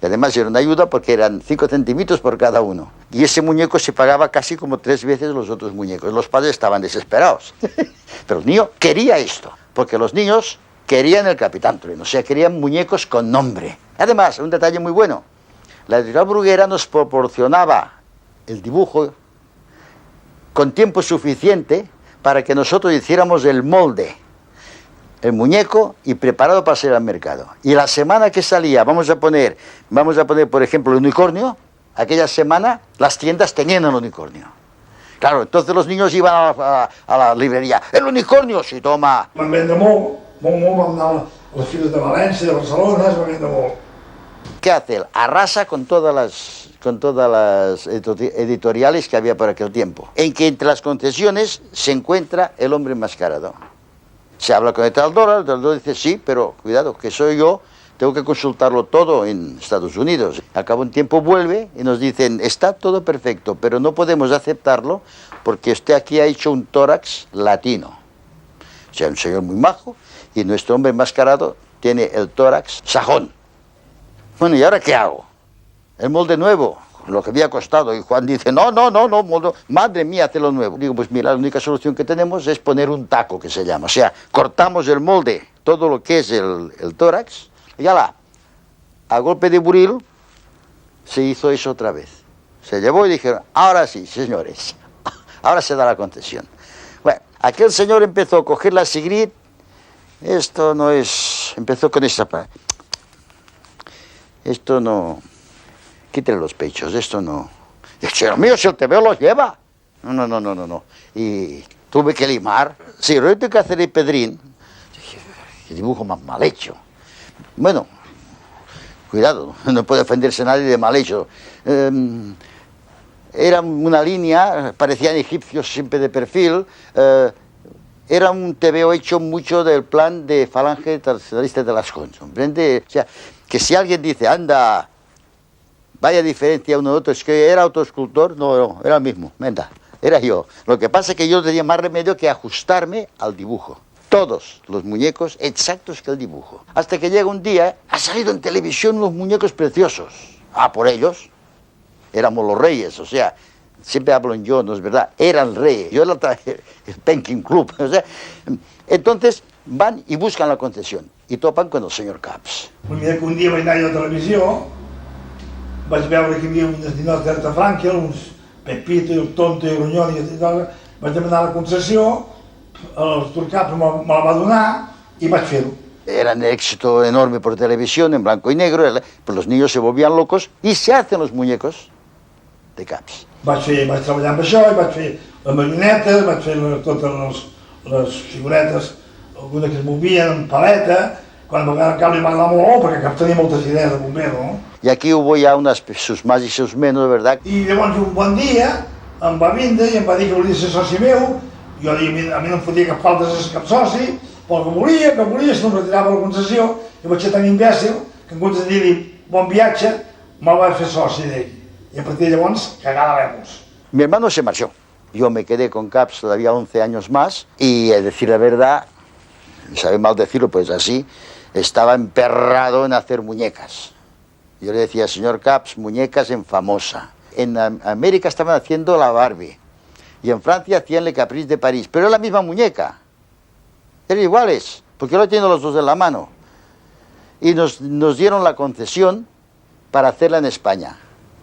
[SPEAKER 23] además era una ayuda porque eran 5 centímetros por cada uno. Y ese muñeco se pagaba casi como 3 veces los otros muñecos. Los padres estaban desesperados. Pero el niño quería esto, porque los niños querían el Capitán Trueno, o sea, querían muñecos con nombre. Además, un detalle muy bueno, la editorial Bruguera nos proporcionaba el dibujo con tiempo suficiente para que nosotros hiciéramos el molde, el muñeco, y preparado para salir al mercado. Y la semana que salía, vamos a poner, por ejemplo, el unicornio, aquella semana las tiendas tenían el unicornio. Claro, entonces los niños iban a la librería. El unicornio, sí, toma.
[SPEAKER 24] Van vendre molt, van anar a les fires de València, de Barcelona, es van vendre molt.
[SPEAKER 23] ¿Qué hace él? Arrasa con todas las editoriales que había por aquel tiempo. En que entre las concesiones se encuentra el hombre enmascarado. Se habla con el traductor dice, sí, pero cuidado, que soy yo, tengo que consultarlo todo en Estados Unidos. Al cabo de un tiempo vuelve y nos dicen, está todo perfecto, pero no podemos aceptarlo porque usted aquí ha hecho un tórax latino. O sea, un señor muy majo, y nuestro hombre enmascarado tiene el tórax sajón. Bueno, ¿y ahora qué hago? El molde nuevo, lo que había costado. Y Juan dice, no, molde, madre mía, hazlo nuevo. Digo, pues mira, la única solución que tenemos es poner un taco, que se llama. O sea, cortamos el molde, todo lo que es el tórax, y a golpe de buril, se hizo eso otra vez. Se llevó y dijeron, ahora sí, señores, ahora se da la concesión. Bueno, aquel señor empezó a coger la Sigrid, esto no es, empezó con esta parte. Esto no, quítale los pechos, esto no. Dios mío, si el TVO los lleva. No. Y tuve que limar. Sí, Roberto Cáceres y Pedrín, qué dibujo más mal hecho. Bueno, cuidado, no puede ofenderse nadie de mal hecho. Era una línea, parecían egipcios siempre de perfil. Era un TVO hecho mucho del plan de Falange Tradicionalista de las Conchas, ¿comprende? O sea, que si alguien dice, anda, vaya diferencia uno de otro, es que era autoescultor, no, era el mismo, venga, era yo. Lo que pasa es que yo tenía más remedio que ajustarme al dibujo. Todos los muñecos exactos que el dibujo. Hasta que llega un día, ha salido en televisión unos muñecos preciosos. Por ellos, éramos los reyes, o sea, siempre hablo en yo, no es verdad, eran reyes. Yo era el Penkin Club, o sea, entonces van y buscan la concesión i topen con el senyor Caps.
[SPEAKER 24] Mira que un dia vaig anar a la televisió, vaig veure que hi havia uns ninots d'Herta Frankel, uns Pepito, i el Tonto i el Grunyón, vaig demanar la concessió, el Turcaps me la va donar i vaig fer-ho.
[SPEAKER 23] Era un éxito enorme por televisión, en blanco y negro, pues los niños se volvían locos y se hacen los muñecos de Caps.
[SPEAKER 24] Vaig treballar amb això, i vaig fer les marionetes, vaig fer totes les figuretes, algunes que es movien en paleta, quan va veure el Cap li va agradar molt, perquè Cap tenia moltes idees de bombero, no?
[SPEAKER 23] Y aquí hubo ya sus más y sus menos, ¿verdad?
[SPEAKER 24] I llavors un bon dia em va vindre i em va dir que volia ser soci meu, jo dic, a mi no em fotia cap falta de ser cap soci, però que volia, si no em retirava la concessió, i vaig ser tan imbècil que en comptes de dir-li bon viatge, me'l vaig fer soci d'ell. Y a partir de llavors, cagada vemos.
[SPEAKER 23] Mi hermano se marchó. Yo me quedé con Caps todavía 11 años más y, a decir la verdad, sabe mal decirlo, pues así, estaba emperrado en hacer muñecas. Yo le decía, señor Caps, muñecas en Famosa. En América estaban haciendo la Barbie y en Francia hacían Le Caprice de París, pero era la misma muñeca. Eran iguales, porque lo tienen los dos en la mano. Y nos dieron la concesión para hacerla en España.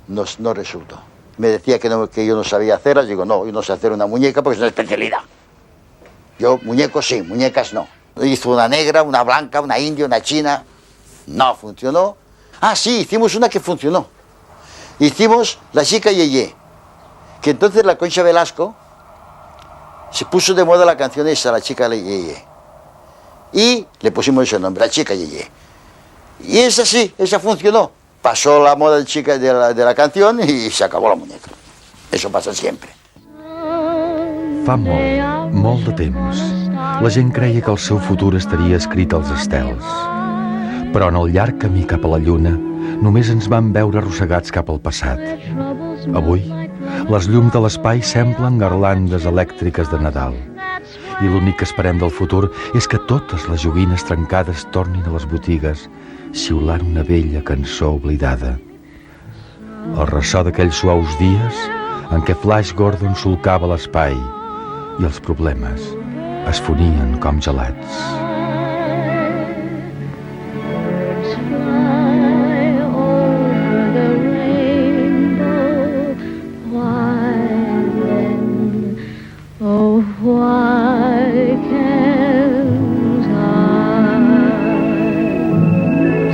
[SPEAKER 23] No resultó. Me decía que yo no sabía hacerlas, digo, no, yo no sé hacer una muñeca porque es una especialidad. Yo, muñecos sí, muñecas no. Hizo una negra, una blanca, una india, una china, no funcionó. Sí, hicimos una que funcionó. Hicimos La Chica Yeye, que entonces la Concha Velasco se puso de moda la canción esa, La Chica Yeye. Y le pusimos ese nombre, La Chica Yeye. Y esa sí, esa funcionó. Pasó la moda de la canción y se acabó la muñeca. Eso pasa siempre.
[SPEAKER 1] Fa molt, molt de temps, la gent creia que el seu futur estaria escrit als estels. Però en el llarg camí cap a la lluna, només ens vam veure arrossegats cap al passat. Avui, les llums de l'espai semblen garlandes elèctriques de Nadal. I l'únic que esperem del futur és que totes les joguines trencades tornin a les botigues, xiulant una vella cançó oblidada. El ressò d'aquells suaus dies en què Flash Gordon solcava l'espai i els problemes es fonien com gelats.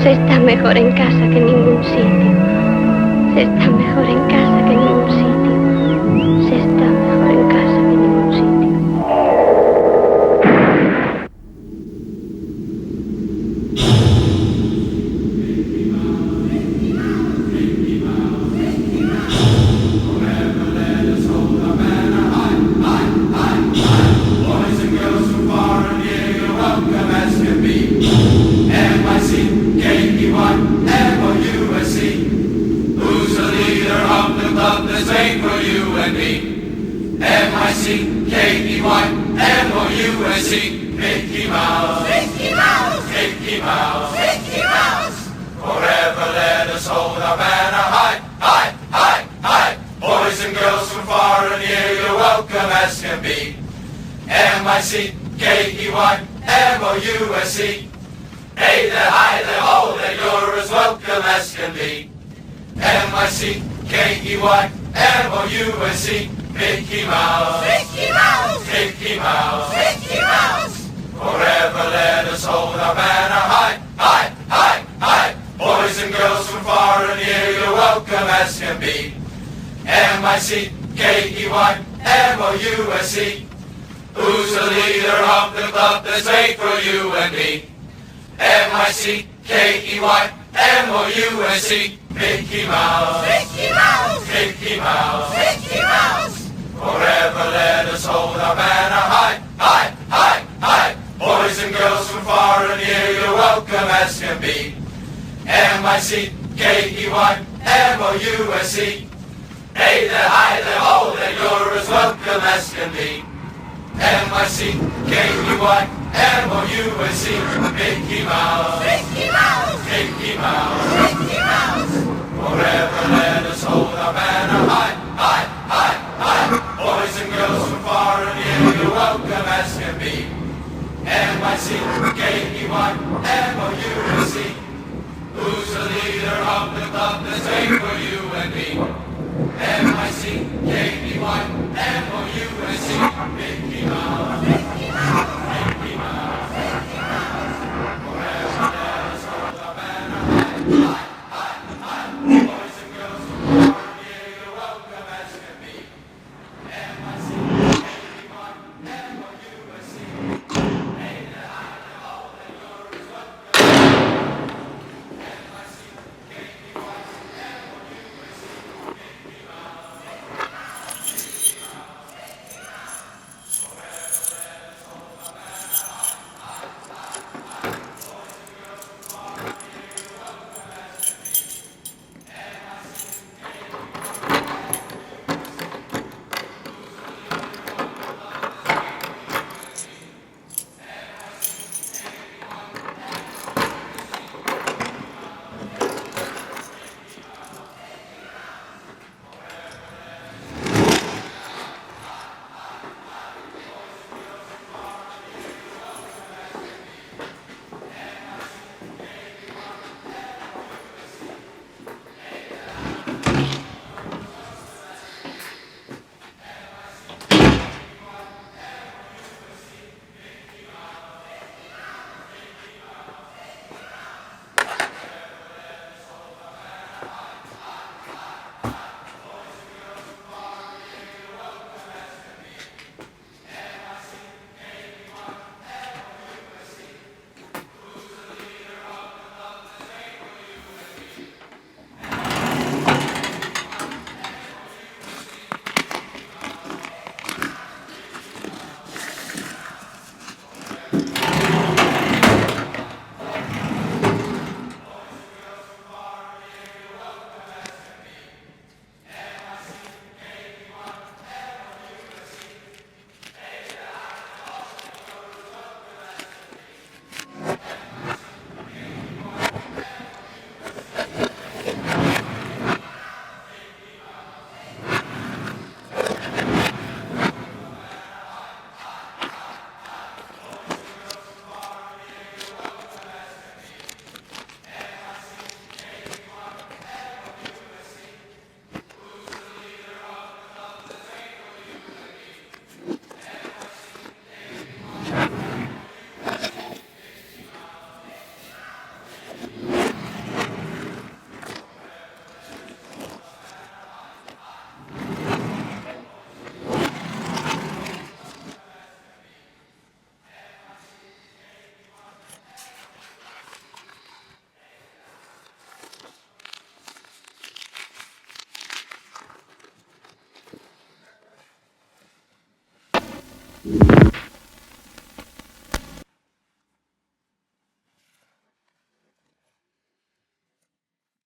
[SPEAKER 14] Se está mejor en casa que en ningún sitio. Se está mejor en casa que en ningún sitio. Se está mejor en casa que en ningún sitio.
[SPEAKER 8] M-I-C-K-E-Y-M-O-U-S-E. Hey there, hi there, ho there, you're as welcome as can be. M-I-C-K-E-Y-M-O-U-S-E. Mickey Mouse. Mickey Mouse. Mickey Mouse. Mickey Mouse. Forever let us hold our banner high, high, high, high. Boys and girls from far and near, you're welcome as can be. M-I-C-K-E-Y-M-O-U-S-E. Who's the leader of the club that's made for you and me? M-I-C-K-E-Y-M-O-U-S-E. Mickey Mouse. Mickey Mouse. Mickey Mouse. Mickey Mouse. Forever let us hold our banner high, high, high, high. Boys and girls from far and near, you're welcome as can be. M-I-C-K-E-Y-M-O-U-S-E. Hey there, hi there, ho there, you're as welcome as can be. M-I-C-K-E-Y-M-O-U-S-E. Mickey Mouse. Mickey Mouse. Mickey Mouse. Mickey Mouse. Forever let us hold our banner high, high, high, high. Boys and girls from far and near, you're welcome as can be. M-I-C-K-E-Y-M-O-U-S-E. Who's the leader of the club that's made for you and me? M-I-C-K-E-Y-M-O-U-S-E. Mickey Mouse. Mickey Mouse. Mickey Mouse. Mickey Mouse. Forever let us hold our banner high, high, high, high. Boys and girls
[SPEAKER 1] Ràdio.